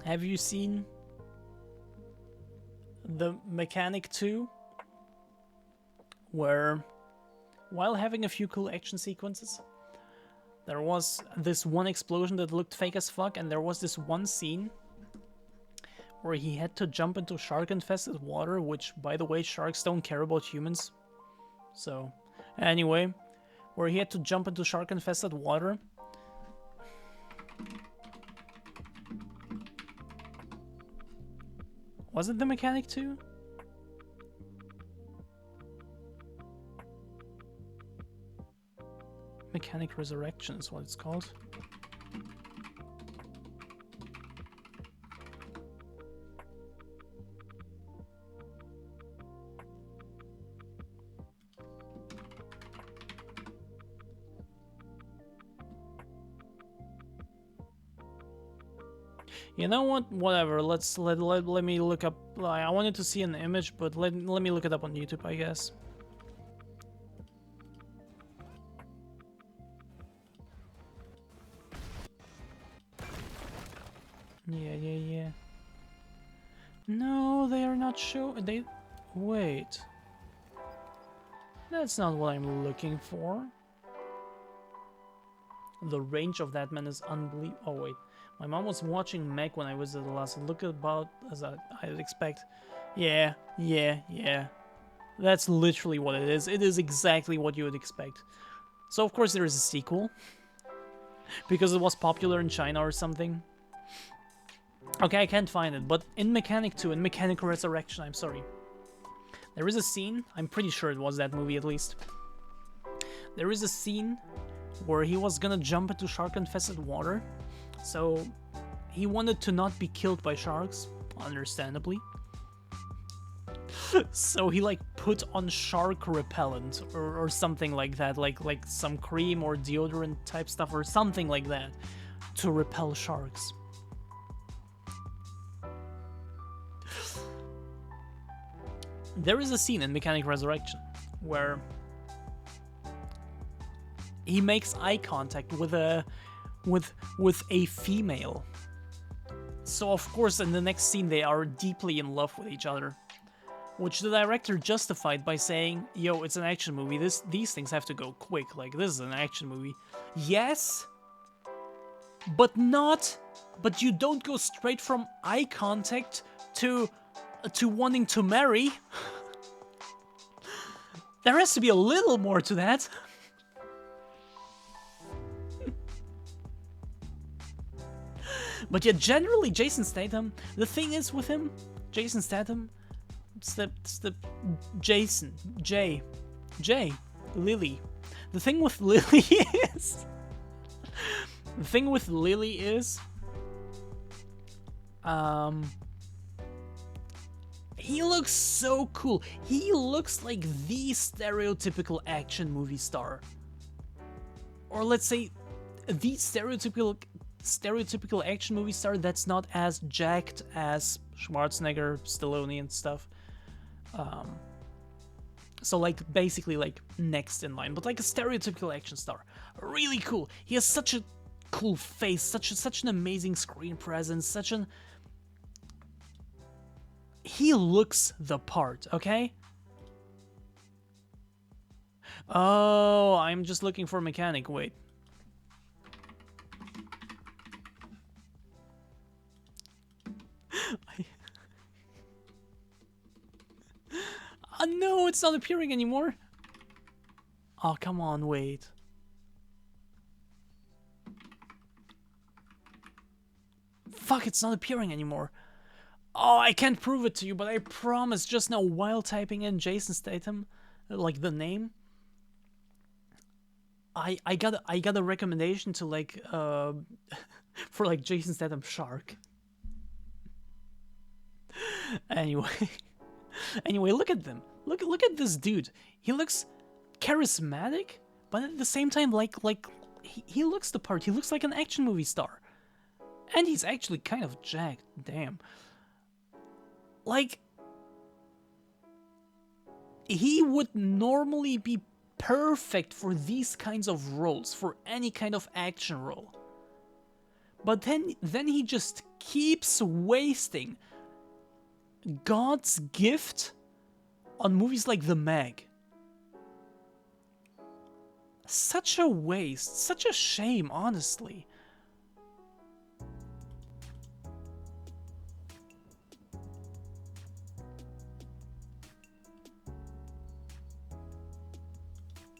Have you seen The Mechanic 2? Where, while having a few cool action sequences, there was this one explosion that looked fake as fuck, and there was this one scene where he had to jump into shark-infested water, which, by the way, sharks don't care about humans. So, anyway, where he had to jump into shark-infested water. Was it The Mechanic 2? Mechanic Resurrection is what it's called. You know what? Whatever. Let me look up. I wanted to see an image, but let me look it up on YouTube, I guess. Yeah. No, they are not they... Wait. That's not what I'm looking for. The range of that man is unbelievable. Oh, wait. My mom was watching Meg when I visited the last. Look about as I'd expect. Yeah. That's literally what it is. It is exactly what you would expect. So, of course, there is a sequel. Because it was popular in China or something. Okay, I can't find it, but in Mechanic 2, in Mechanic Resurrection, I'm sorry. There is a scene, I'm pretty sure it was that movie at least. There is a scene where he was gonna jump into shark-infested water. So, he wanted to not be killed by sharks, understandably. So he like put on shark repellent or something like that, like some cream or deodorant type stuff or something like that to repel sharks. There is a scene in Mechanic Resurrection where he makes eye contact with a female. So of course in the next scene they are deeply in love with each other, which the director justified by saying, yo, it's an action movie, these things have to go quick, like this is an action movie. Yes, but you don't go straight from eye contact to wanting to marry. There has to be a little more to that. But yeah, generally Jason Statham, the thing is with him, Jason Statham, it's the Jason, Jay, Lily. The thing with Lily is, he looks so cool. He looks like the stereotypical action movie star. Or let's say, the stereotypical action movie star that's not as jacked as Schwarzenegger, Stallone, and stuff. So like basically like next in line, but like a stereotypical action star. Really cool. He has such a cool face, such an amazing screen presence, he looks the part, okay? Oh, I'm just looking for Mechanic, wait. Oh no, it's not appearing anymore. Oh, come on, wait. Fuck, it's not appearing anymore. Oh, I can't prove it to you, but I promise just now while typing in Jason Statham, like the name, I got a recommendation to like for like Jason Statham Shark. Anyway, look at them. Look at this dude. He looks charismatic, but at the same time like he looks the part. He looks like an action movie star. And he's actually kind of jacked. Damn. Like, he would normally be perfect for these kinds of roles, for any kind of action role. But then he just keeps wasting God's gift on movies like The Meg. Such a waste, such a shame, honestly.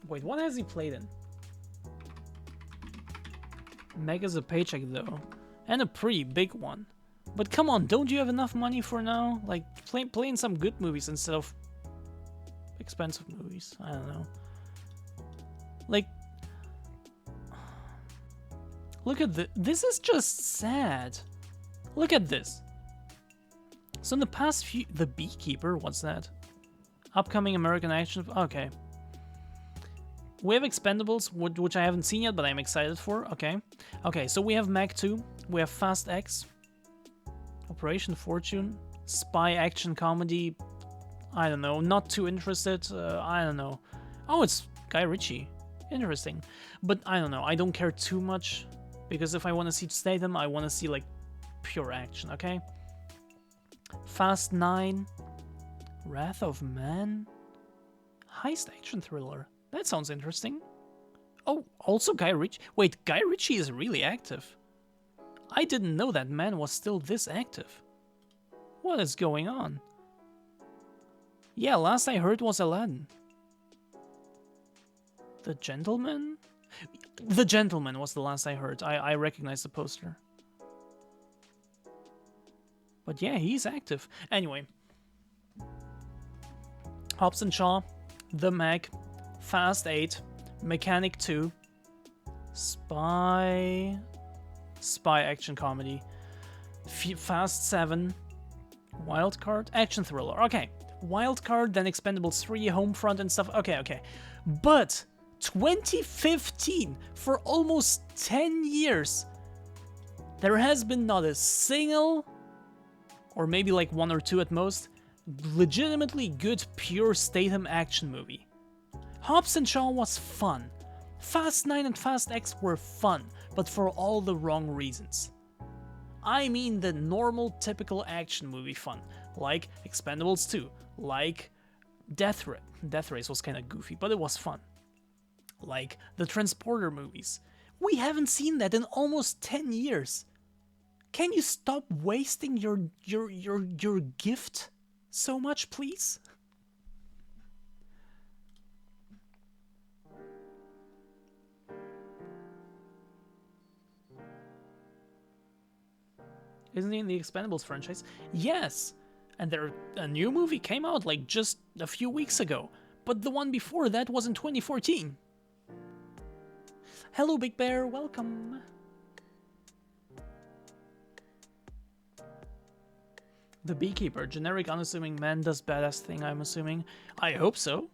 Wait, what has he played in? Meg is a paycheck though, and a pretty big one. But come on, don't you have enough money for now? Like, play in some good movies instead of expensive movies. I don't know. Like, look at this. This is just sad. Look at this. So in the past few... The Beekeeper? What's that? Upcoming American action... Okay. We have Expendables, which I haven't seen yet, but I'm excited for. Okay. Okay, so we have Meg 2. We have Fast X. Operation Fortune. Spy action comedy. I don't know. Not too interested. I don't know. Oh, it's Guy Ritchie. Interesting. But I don't know. I don't care too much. Because if I want to see Statham, I want to see, like, pure action, okay? Fast 9. Wrath of Man. Heist action thriller. That sounds interesting. Oh, also Guy Ritchie. Wait, Guy Ritchie is really active. I didn't know that man was still this active. What is going on? Yeah, last I heard was Aladdin. The Gentleman? The Gentleman was the last I heard. I recognize the poster. But yeah, he's active. Anyway. Hobbs and Shaw. The Meg. Fast 8. Mechanic 2. Spy action comedy. Fast 7. Wildcard. Action thriller. Okay. Wildcard, then Expendables 3, Homefront and stuff. Okay. But 2015, for almost 10 years, there has been not a single, or maybe like one or two at most, legitimately good pure Statham action movie. Hobbs and Shaw was fun. Fast 9 and Fast X were fun, but for all the wrong reasons. I mean the normal, typical action movie fun, like Expendables 2, like Death Race was kinda goofy, but it was fun. Like the Transporter movies. We haven't seen that in almost 10 years. Can you stop wasting your gift so much, please? Isn't he in the Expendables franchise? Yes! And a new movie came out like just a few weeks ago. But the one before that was in 2014. Hello, Big Bear, welcome. The Beekeeper, generic unassuming man does badass thing, I'm assuming. I hope so.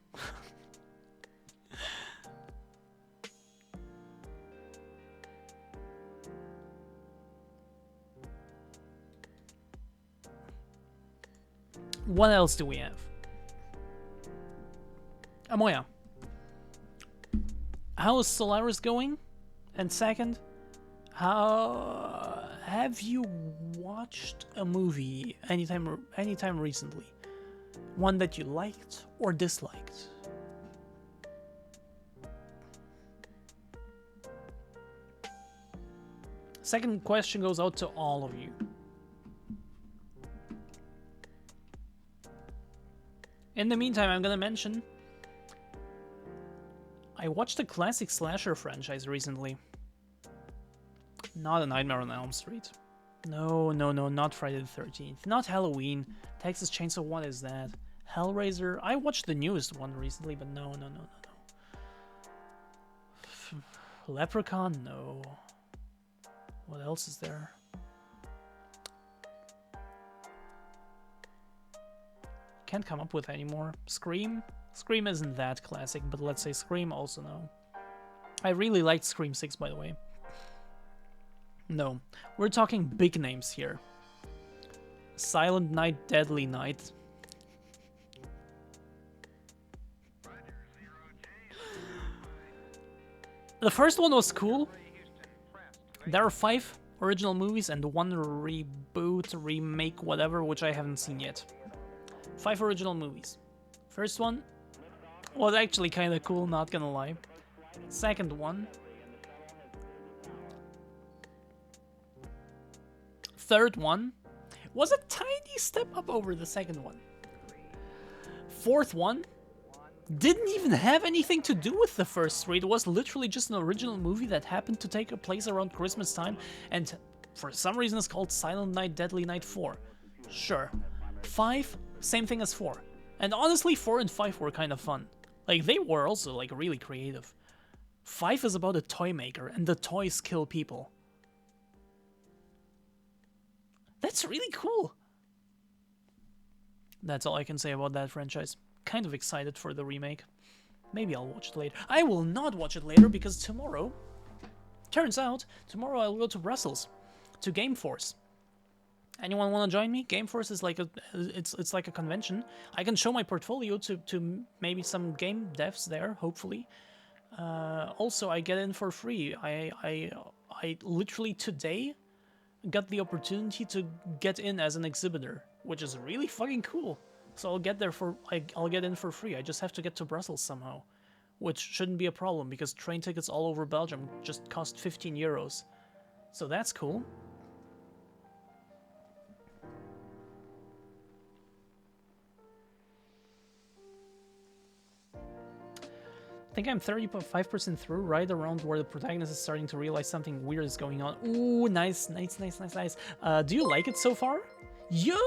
What else do we have? Amoya. How is Solaris going? And second, how have you watched a movie anytime recently? One that you liked or disliked? Second question goes out to all of you. In the meantime, I'm gonna mention I watched a classic slasher franchise recently. Not A Nightmare on Elm Street. No, not Friday the 13th. Not Halloween. Texas Chainsaw, what is that? Hellraiser. I watched the newest one recently, but no. Leprechaun, no. What else is there? Can't come up with any more. Scream? Scream isn't that classic, but let's say Scream also no. I really liked Scream 6, by the way. No, we're talking big names here. Silent Night, Deadly Night. The first one was cool. There are 5 original movies and 1 reboot, remake, whatever, which I haven't seen yet. 5 original movies. First one was actually kind of cool, not gonna lie. Second one. Third one was a tiny step up over the second one. Fourth one didn't even have anything to do with the first 3. It was literally just an original movie that happened to take place around Christmas time, and for some reason it's called Silent Night, Deadly Night 4. Sure. 5, same thing as 4. And honestly, 4 and 5 were kind of fun. Like, they were also, like, really creative. 5 is about a toy maker, and the toys kill people. That's really cool. That's all I can say about that franchise. Kind of excited for the remake. Maybe I'll watch it later. I will not watch it later because tomorrow, turns out, tomorrow I'll go to Brussels, to Gameforce. Anyone want to join me? Gameforce is like it's like a convention. I can show my portfolio to maybe some game devs there, hopefully. Also, I get in for free. I literally today got the opportunity to get in as an exhibitor, which is really fucking cool. So I'll get there I'll get in for free. I just have to get to Brussels somehow, which shouldn't be a problem because train tickets all over Belgium just cost 15 euros. So that's cool. I think I'm 35% through, right around where the protagonist is starting to realize something weird is going on. Ooh, nice. Do you like it so far? Yo,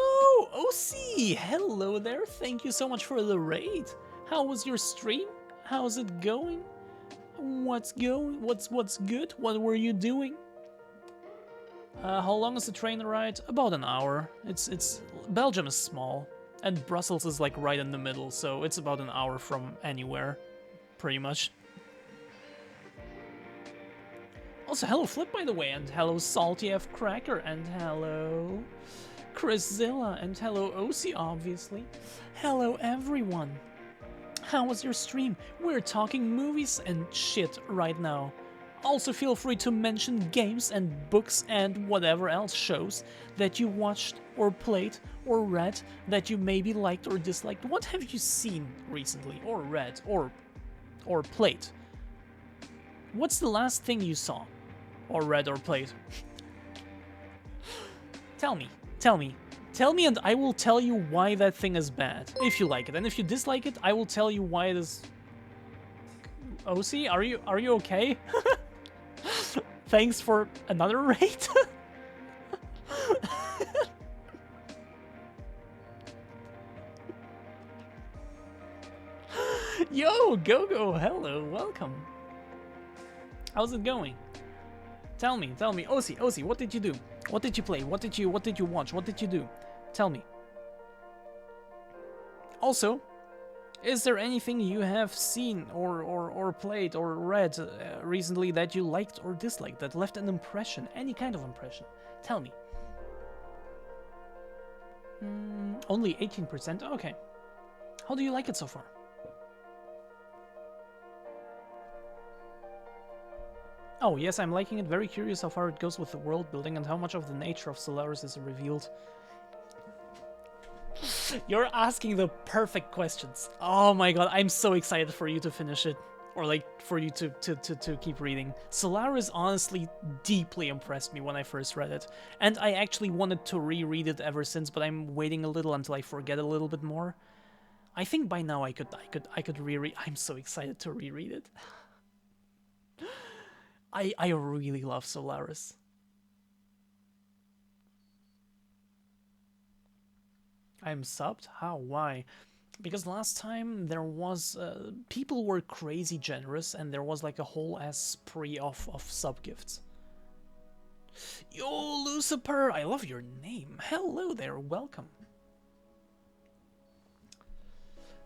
OC, hello there. Thank you so much for the raid. How was your stream? How's it going? What's good? What were you doing? How long is the train ride? About an hour. It's Belgium is small, and Brussels is like right in the middle, so it's about an hour from anywhere. Pretty much. Also, hello Flip, by the way, and hello Salty F Cracker, and hello Chris Zilla, and hello OC, obviously. Hello everyone. How was your stream? We're talking movies and shit right now. Also, feel free to mention games and books and whatever else shows that you watched or played or read that you maybe liked or disliked. What have you seen recently or read or played? What's the last thing you saw or read or played? Tell me, and I will tell you why that thing is bad, if you like it. And if you dislike it, I will tell you why it is... OC, are you okay? Thanks for another raid. Yo, Gogo, hello, welcome. How's it going? Tell me. OC, what did you do? What did you play? What did you watch? What did you do? Tell me. Also, is there anything you have seen or played or read recently that you liked or disliked, that left an impression, any kind of impression? Tell me. Only 18%? Okay. How do you like it so far? Oh, yes, I'm liking it. Very curious how far it goes with the world building and how much of the nature of Solaris is revealed. You're asking the perfect questions. Oh my god, I'm so excited for you to finish it. Or like, for you to keep reading. Solaris honestly deeply impressed me when I first read it. And I actually wanted to reread it ever since, but I'm waiting a little until I forget a little bit more. I think by now I could reread. I'm so excited to reread it. I really love Solaris. I'm subbed? How? Why? Because last time there was... people were crazy generous and there was like a whole ass spree of sub gifts. Yo, Lucifer! I love your name. Hello there, welcome.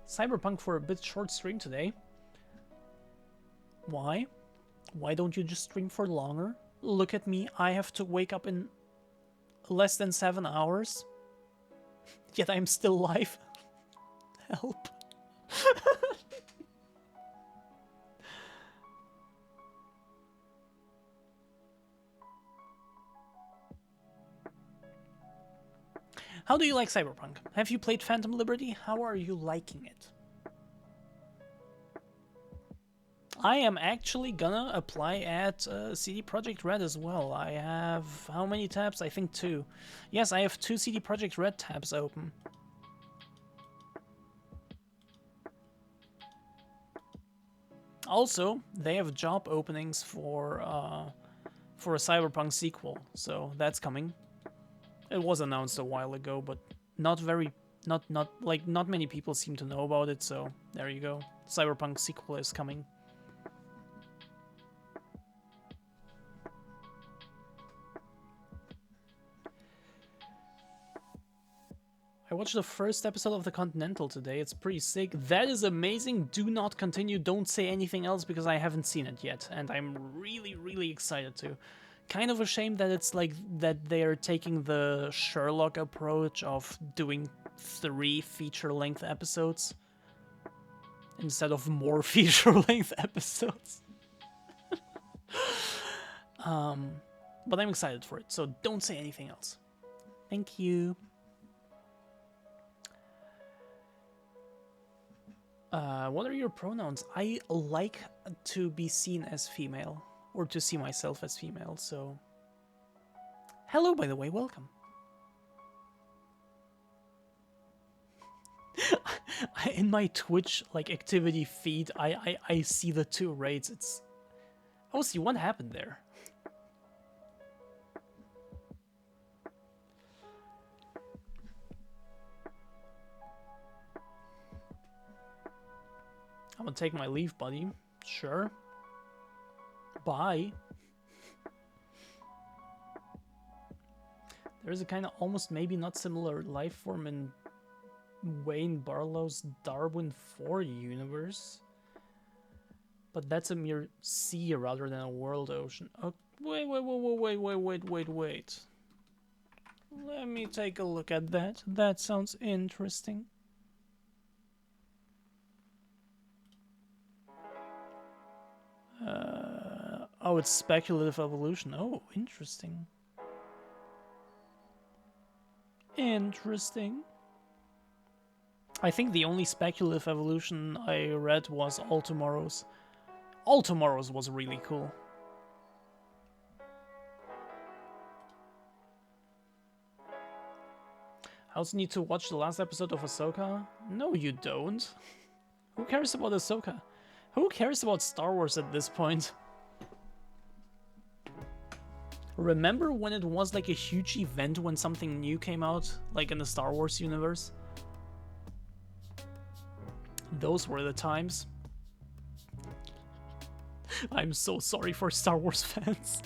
Cyberpunk for a bit short stream today. Why? Why don't you just stream for longer? Look at me, I have to wake up in less than 7 hours. Yet I'm still live. Help. How do you like Cyberpunk? Have you played Phantom Liberty? How are you liking it? I am actually gonna apply at CD Projekt Red as well. I have how many tabs? I think 2. Yes, I have 2 CD Projekt Red tabs open. Also, they have job openings for a Cyberpunk sequel, so that's coming. It was announced a while ago, but not many people seem to know about it, so there you go. Cyberpunk sequel is coming. I watched the first episode of The Continental today. It's pretty sick. That is amazing. Do not continue. Don't say anything else because I haven't seen it yet, and I'm really, really excited to. Kind of a shame that it's like that they are taking the Sherlock approach of doing 3 feature-length episodes instead of more feature-length episodes. But I'm excited for it, so don't say anything else. Thank you. What are your pronouns? I like to be seen as female, or to see myself as female, so... Hello, by the way, welcome. In my Twitch, like, activity feed, I see the 2 raids, it's... Oh, see, what happened there? I'm gonna take my leave, buddy. Sure. Bye. There's a kind of almost maybe not similar life form in Wayne Barlow's Darwin 4 universe. But that's a mere sea rather than a world ocean. Oh, wait. Let me take a look at that. That sounds interesting. Oh, it's speculative evolution. Oh, interesting. Interesting. I think the only speculative evolution I read was All Tomorrows. All Tomorrows was really cool. I also need to watch the last episode of Ahsoka. No, you don't. Who cares about Ahsoka? Who cares about Star Wars at this point? Remember when it was like a huge event when something new came out, like in the Star Wars universe? Those were the times. I'm so sorry for Star Wars fans.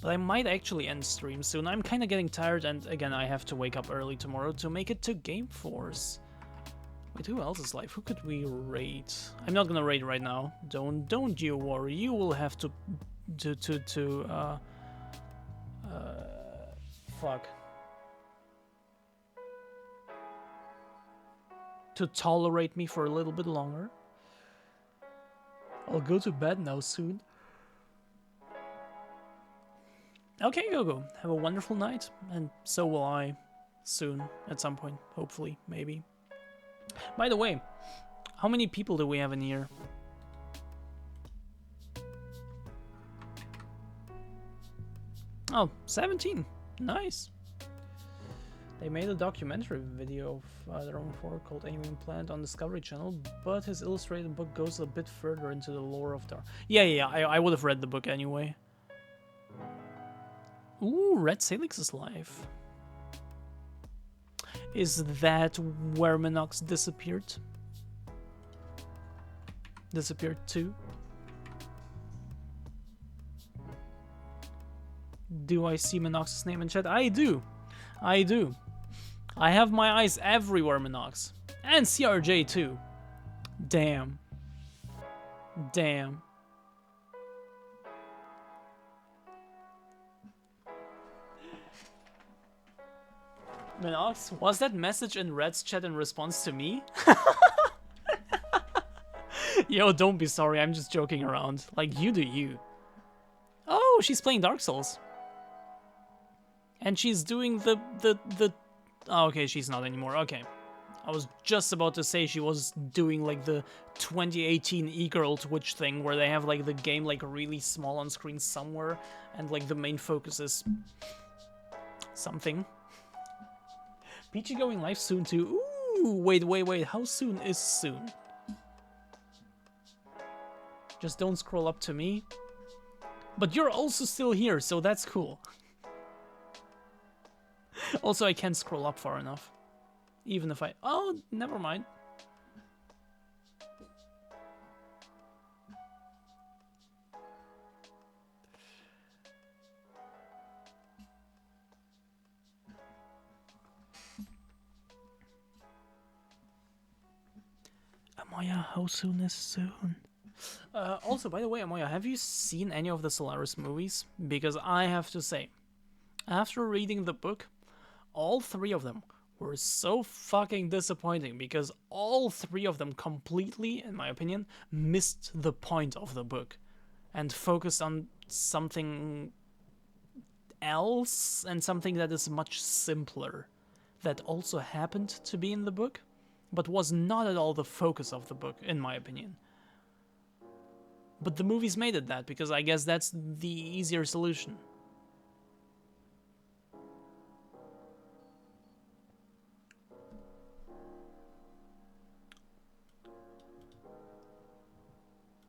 But I might actually end stream soon. I'm kind of getting tired, and again, I have to wake up early tomorrow to make it to Game Force. Wait, who else is live? Who could we raid? I'm not gonna raid right now. Don't you worry. You will have to fuck. To tolerate me for a little bit longer. I'll go to bed now soon. Okay, Gogo. Have a wonderful night, and so will I. Soon, at some point, hopefully, maybe. By the way, how many people do we have in here? Oh, 17. Nice. They made a documentary video of their own for called Alien Planet on Discovery Channel, but his illustrated book goes a bit further into the lore of Dar. Yeah, I would have read the book anyway. Ooh, Red Salix is live. Is that where Minox disappeared? Disappeared too? Do I see Minox's name in chat? I do. I do. I have my eyes everywhere, Minox. And CRJ too. Damn. Damn. Minox, was that message in Red's chat in response to me? Yo, don't be sorry, I'm just joking around. Like, you do you. Oh, she's playing Dark Souls. And she's doing the... Oh, okay, she's not anymore, okay. I was just about to say she was doing, like, the 2018 e-girl Twitch thing, where they have, like, the game, like, really small on screen somewhere, and, like, the main focus is... something. Peachy going live soon, too. Ooh, wait, how soon is soon? Just don't scroll up to me. But you're also still here, so that's cool. Also, I can't scroll up far enough. Even if I... Oh, never mind. Amoya, how soon is soon? Also, by the way, Amoya, have you seen any of the Solaris movies? Because I have to say, after reading the book, all three of them were so fucking disappointing because all three of them completely, in my opinion, missed the point of the book and focused on something else and something that is much simpler that also happened to be in the book, but was not at all the focus of the book, in my opinion. But the movies made it that, because I guess that's the easier solution.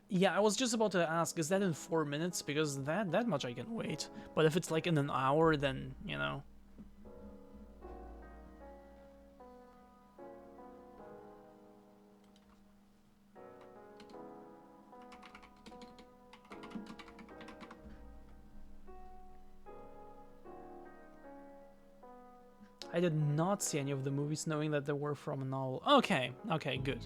Yeah, I was just about to ask, is that in 4 minutes? Because that much I can wait. But if it's like in an hour, then, you know... I did not see any of the movies knowing that they were from a novel. Okay, good.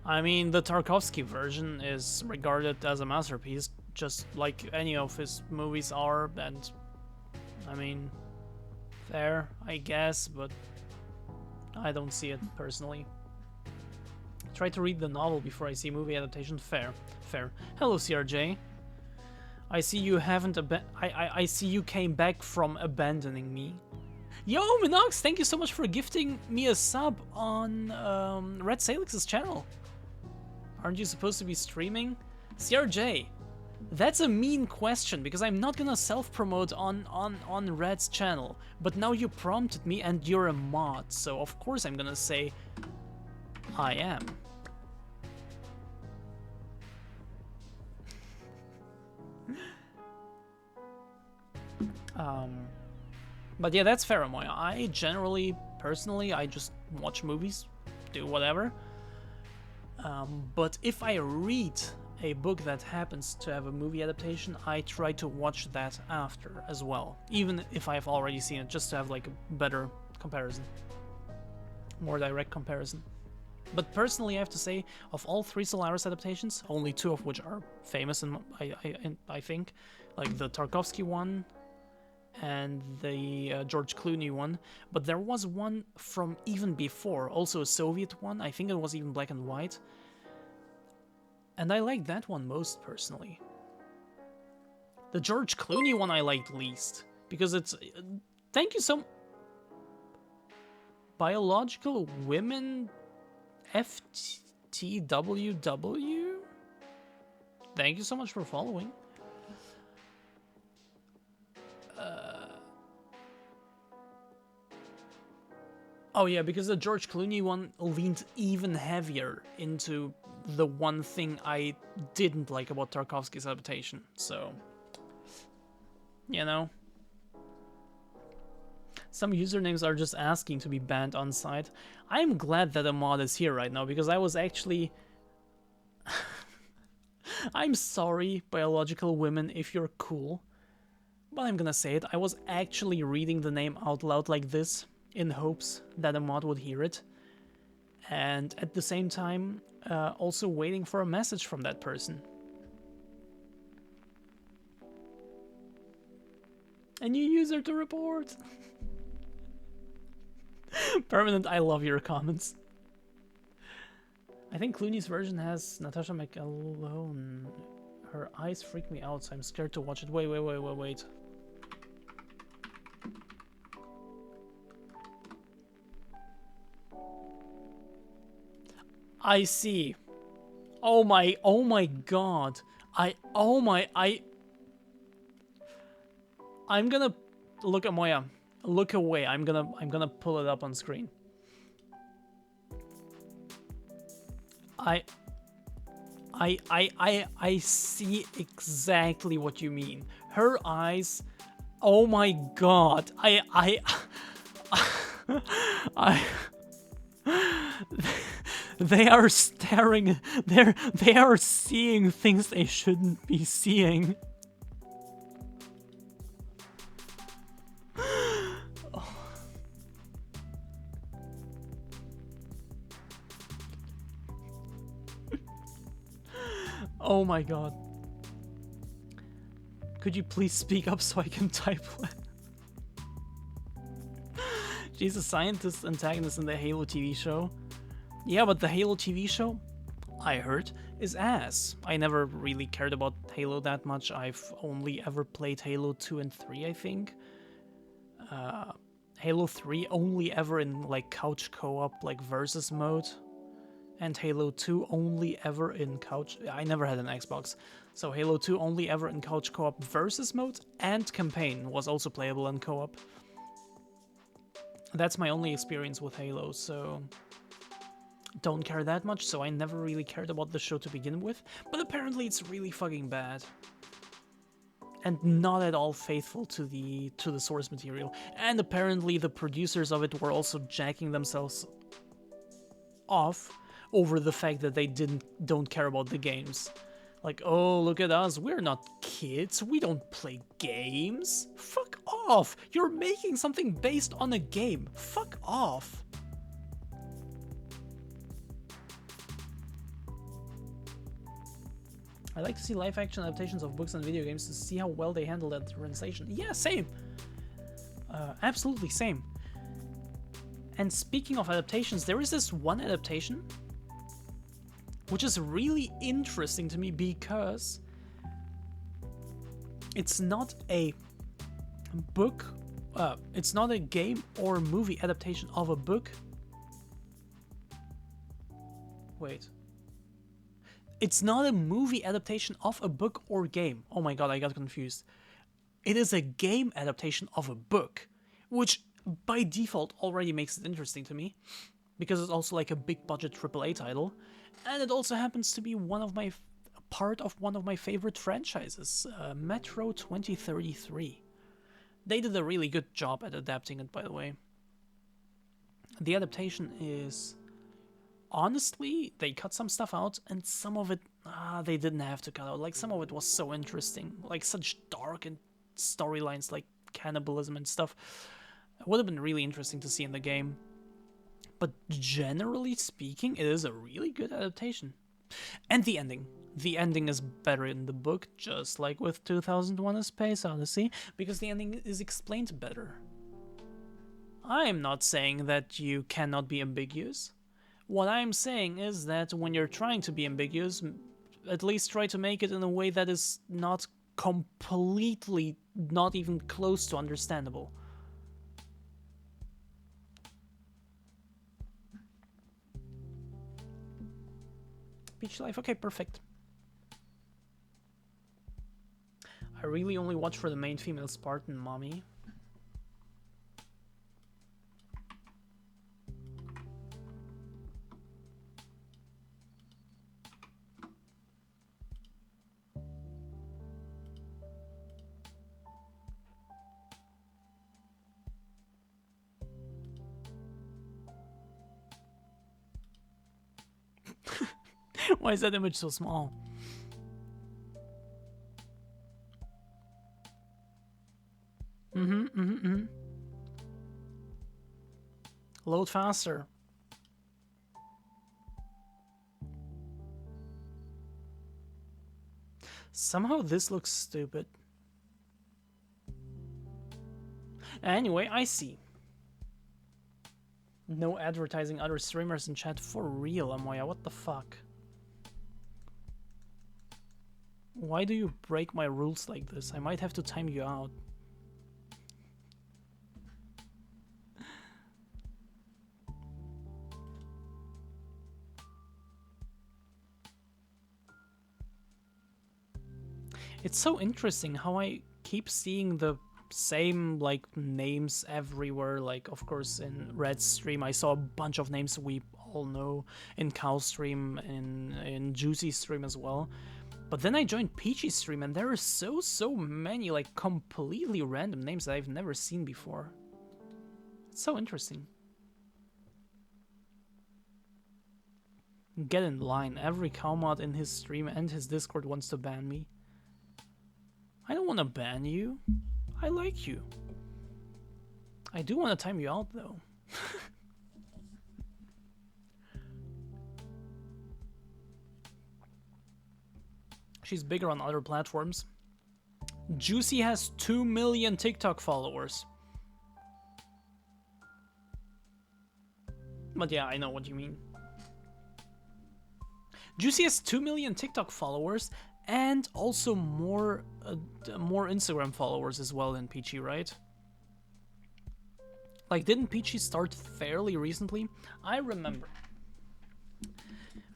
I mean, the Tarkovsky version is regarded as a masterpiece, just like any of his movies are, and... I mean... fair, I guess, but... I don't see it, personally. Try to read the novel before I see movie adaptation. Fair. Hello, CRJ. I see you haven't I see you came back from abandoning me. Yo, Minox, thank you so much for gifting me a sub on Red Salix's channel. Aren't you supposed to be streaming? CRJ, that's a mean question because I'm not gonna self-promote on Red's channel. But now you prompted me and you're a mod, so of course I'm gonna say I am. But yeah, that's fair, Amoya. I generally, personally, I just watch movies, do whatever. But if I read a book that happens to have a movie adaptation, I try to watch that after as well. Even if I've already seen it, just to have like a better comparison. More direct comparison. But personally, I have to say, of all three Solaris adaptations, only two of which are famous, and I think, like the Tarkovsky one and the George Clooney one, but there was one from even before, also a Soviet one. I think it was even black and white, and I liked that one most personally. The George Clooney one I liked least, because it's... thank you so... Biological Women FTWW? Thank you so much for following. Oh yeah, because the George Clooney one leaned even heavier into the one thing I didn't like about Tarkovsky's adaptation, so... you know? Some usernames are just asking to be banned on site. I'm glad that a mod is here right now, because I was actually... I'm sorry, Biological Women, if you're cool, but I'm gonna say it. I was actually reading the name out loud like this, in hopes that a mod would hear it, and at the same time also waiting for a message from that person. A new user to report. Permanent, I love your comments. I think Clooney's version has Natasha McElhone. Her eyes freak me out, so I'm scared to watch it. Wait. I see. Oh my god. I'm gonna look at Moya. Look away. I'm gonna pull it up on screen. I see exactly what you mean. Her eyes. Oh my god. They are staring. They are seeing things they shouldn't be seeing. Oh my god. Could you please speak up so I can type? She's a scientist antagonist in the Halo TV show. Yeah, but the Halo TV show, I heard, is ass. I never really cared about Halo that much. I've only ever played Halo 2 and 3, I think. Halo 3 only ever in like couch co-op, like versus mode. And Halo 2 only ever in couch... I never had an Xbox. So Halo 2 only ever in couch co-op versus mode, and campaign was also playable in co-op. That's my only experience with Halo, so... don't care that much, so I never really cared about the show to begin with. But apparently it's really fucking bad. And not at all faithful to the source material. And apparently the producers of it were also jacking themselves off over the fact that they don't care about the games. Like, oh, look at us, we're not kids, we don't play games. Fuck off! You're making something based on a game. Fuck off! I like to see live-action adaptations of books and video games to see how well they handle that translation. Yeah, same! Absolutely same. And speaking of adaptations, there is this one adaptation which is really interesting to me because it's not a book, it's not a game or movie adaptation of a book. Wait. It's not a movie adaptation of a book or game. Oh my god, I got confused. It is a game adaptation of a book, which by default already makes it interesting to me, because it's also like a big budget AAA title, and it also happens to be part of one of my favorite franchises, Metro 2033. They did a really good job at adapting it, by the way. The adaptation is... honestly, they cut some stuff out, and some of it, they didn't have to cut out. Like, some of it was so interesting. Like, such dark and storylines, like cannibalism and stuff. It would have been really interesting to see in the game. But generally speaking, it is a really good adaptation. And the ending. The ending is better in the book, just like with 2001: A Space Odyssey, because the ending is explained better. I'm not saying that you cannot be ambiguous. What I'm saying is that when you're trying to be ambiguous, at least try to make it in a way that is not completely, not even close to understandable. Beach Life, okay, perfect. I really only watch for the main female Spartan mommy. Why is that image so small? Load faster. Somehow this looks stupid. Anyway, I see. No advertising other streamers in chat for real, Amoya. What the fuck? Why do you break my rules like this? I might have to time you out. It's so interesting how I keep seeing the same like names everywhere. Like, of course, in Red's stream I saw a bunch of names we all know, in Cow's stream, in Juicy's stream as well. But then I joined Peachy's stream and there are so many like completely random names that I've never seen before. It's so interesting. Get in line. Every Cowmod in his stream and his Discord wants to ban me. I don't want to ban you. I like you. I do want to time you out though. She's bigger on other platforms. Juicy has 2 million TikTok followers. But yeah, I know what you mean. Juicy has 2 million TikTok followers and also more Instagram followers as well than Peachy, right? Like, didn't Peachy start fairly recently? I remember.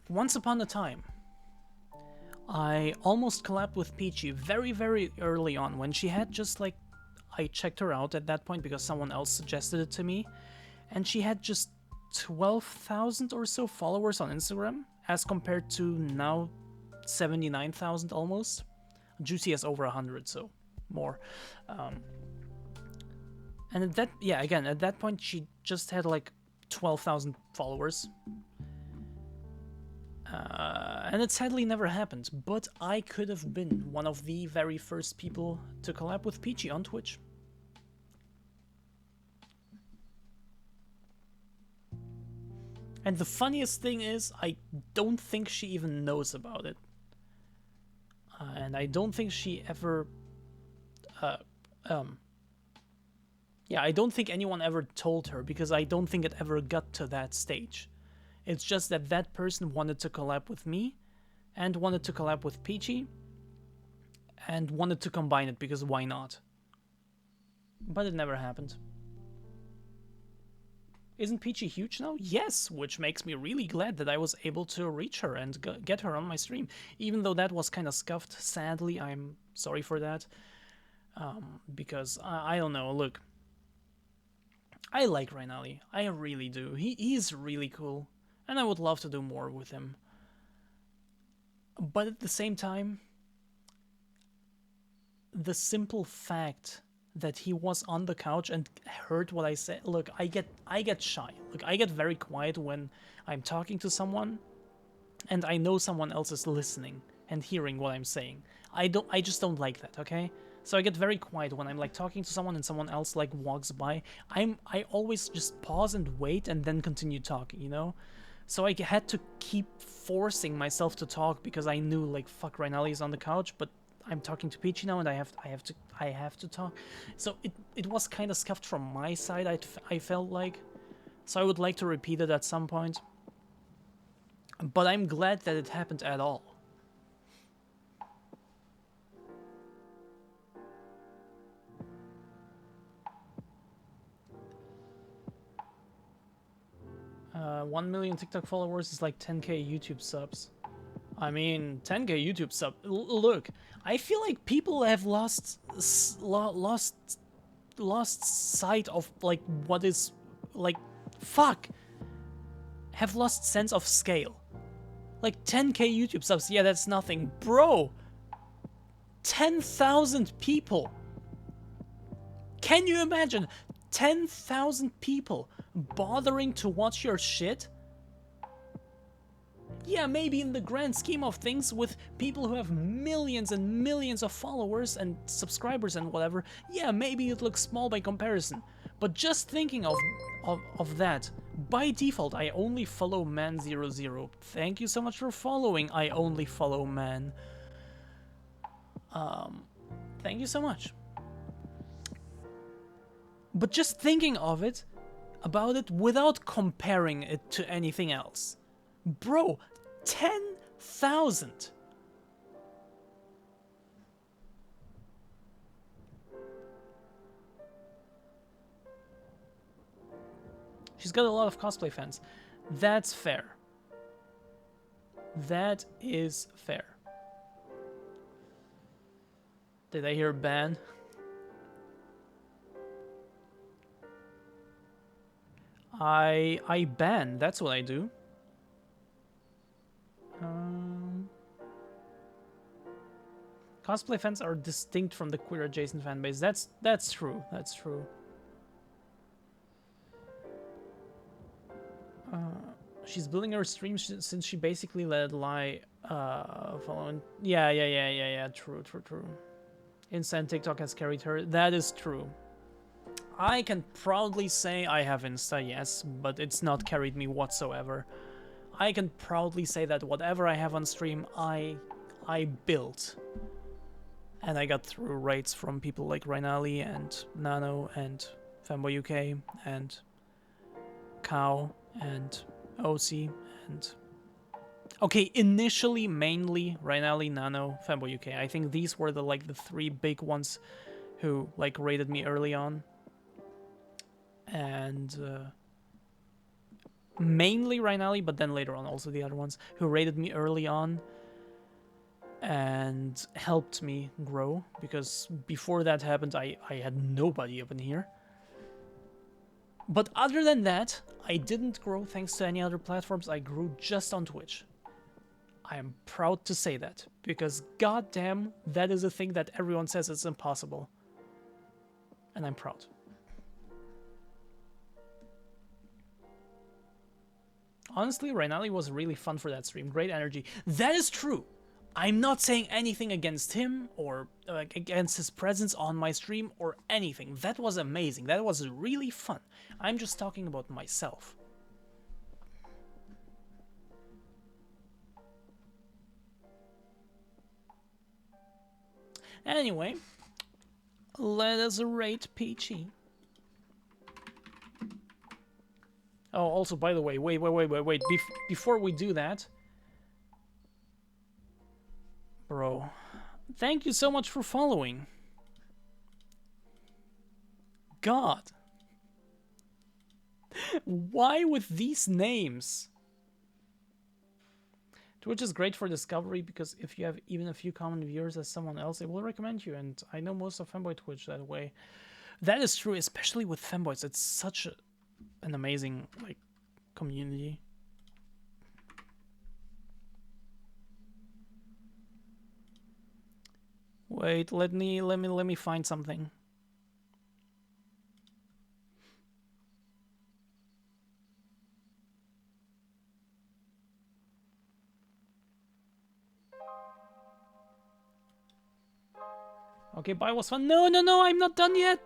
Once upon a time, I almost collabed with Peachy very early on when she had just like, I checked her out at that point because someone else suggested it to me, and she had just 12,000 or so followers on Instagram as compared to now 79,000 almost. Juicy has over 100, so more. And at that, yeah, again, at that point she just had like 12,000 followers. And it sadly never happened, but I could have been one of the very first people to collab with Peachy on Twitch. And the funniest thing is, I don't think she even knows about it. And I don't think she ever... yeah, I don't think anyone ever told her, because I don't think it ever got to that stage. It's just that that person wanted to collab with me, and wanted to collab with Peachy, and wanted to combine it, because why not? But it never happened. Isn't Peachy huge now? Yes, which makes me really glad that I was able to reach her and get her on my stream. Even though that was kind of scuffed, sadly, I'm sorry for that. Because, I don't know, look. I like Reinali, I really do. He's really cool, and I would love to do more with him. But at the same time, the simple fact that he was on the couch and heard what I said. Look, I get shy. Look, I get very quiet when I'm talking to someone and I know someone else is listening and hearing what I'm saying. I just don't like that, okay? So I get very quiet when I'm like talking to someone and someone else like walks by. I always just pause and wait and then continue talking, you know? So I had to keep forcing myself to talk because I knew like fuck, Reinali is on the couch, but I'm talking to Peachy now and I have to talk. So it was kind of scuffed from my side, I felt like. So I would like to repeat it at some point. But I'm glad that it happened at all. Uh, 1 million TikTok followers is like 10k YouTube subs. I mean, 10k YouTube sub. Look, I feel like people have lost sight of like what is like, fuck, have lost sense of scale. Like 10k YouTube subs, yeah, that's nothing, bro. 10,000 people. Can you imagine 10,000 people bothering to watch your shit? Yeah, maybe in the grand scheme of things, with people who have millions and millions of followers and subscribers and whatever, yeah, maybe it looks small by comparison. But just thinking of that, by default, I only follow Man00. Thank you so much for following. I only follow Man. Thank you so much. But just thinking of it, about it without comparing it to anything else. Bro, 10,000! She's got a lot of cosplay fans. That's fair. That is fair. Did I hear ban? I ban, that's what I do. Cosplay fans are distinct from the queer adjacent fan base. That's true. That's true. She's building her stream since she basically let it lie. Following. Yeah. True. Insta and TikTok has carried her. That is true. I can proudly say I have Insta, yes, but it's not carried me whatsoever. I can proudly say that whatever I have on stream, I built. And I got through rates from people like Rhinali and Nano and Fanboy UK and Cow and OC and... Okay, initially, mainly Rhinali, Nano, Fanboy UK. I think these were the three big ones who rated me early on. And mainly Rhinali, but then later on also the other ones who rated me early on and helped me grow, because before that happened I had nobody up in here. But other than that, I didn't grow thanks to any other platforms. I grew just on Twitch. I am proud to say that, because goddamn, that is a thing that everyone says is impossible. And I'm proud. Honestly, Rhinali was really fun for that stream. Great energy. That is true. I'm not saying anything against him or against his presence on my stream or anything. That was amazing. That was really fun. I'm just talking about myself. Anyway, let us rate Peachy. Oh, also, by the way, wait. Before we do that... Bro, thank you so much for following. God. Why with these names? Twitch is great for discovery, because if you have even a few common viewers as someone else, it will recommend you, and I know most of Fanboy Twitch that way. That is true, especially with Fanboys. It's such an amazing community. Wait, let me find something. Okay, bye was fun. No, I'm not done yet.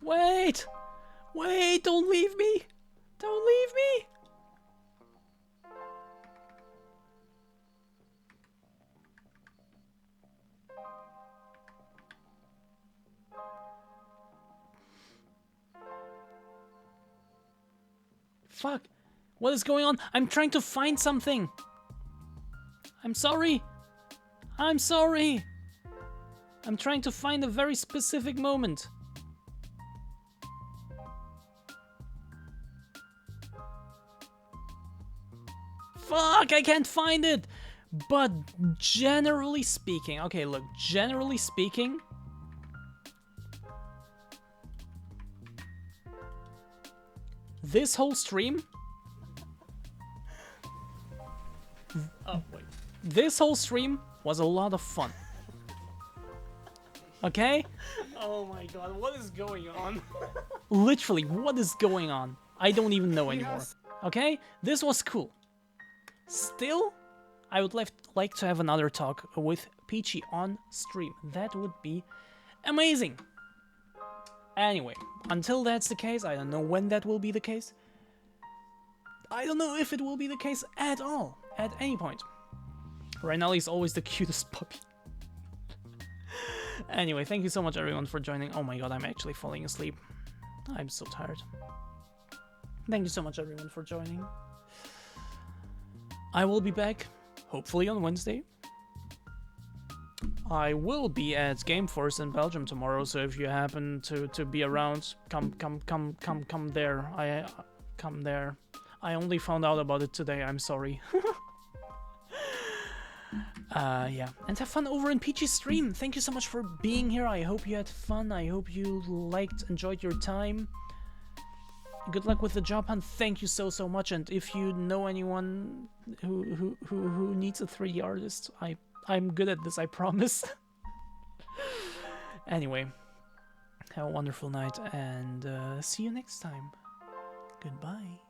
Wait, don't leave me. Don't leave me. Fuck. What is going on? I'm trying to find something. I'm sorry. I'm sorry. I'm trying to find a very specific moment. Fuck, I can't find it. But generally speaking, okay, look, generally speaking, this whole stream... Oh, wait. This whole stream was a lot of fun. Okay? Oh my god, what is going on? Literally, what is going on? I don't even know anymore. Okay? This was cool. Still, I would like to have another talk with Peachy on stream. That would be amazing. Anyway, until that's the case, I don't know when that will be the case. I don't know if it will be the case at all, at any point. Rhinali is always the cutest puppy. Anyway, thank you so much everyone for joining. Oh my god, I'm actually falling asleep. I'm so tired. Thank you so much everyone for joining. I will be back, hopefully on Wednesday. I will be at Gameforce in Belgium tomorrow, so if you happen to be around, come there. Come there. I only found out about it today, I'm sorry. Yeah, and have fun over in Peachy's stream. Thank you so much for being here. I hope you had fun. I hope you enjoyed your time. Good luck with the job hunt. Thank you so much. And if you know anyone who needs a 3D artist, I'm good at this, I promise. Anyway, have a wonderful night and see you next time. Goodbye.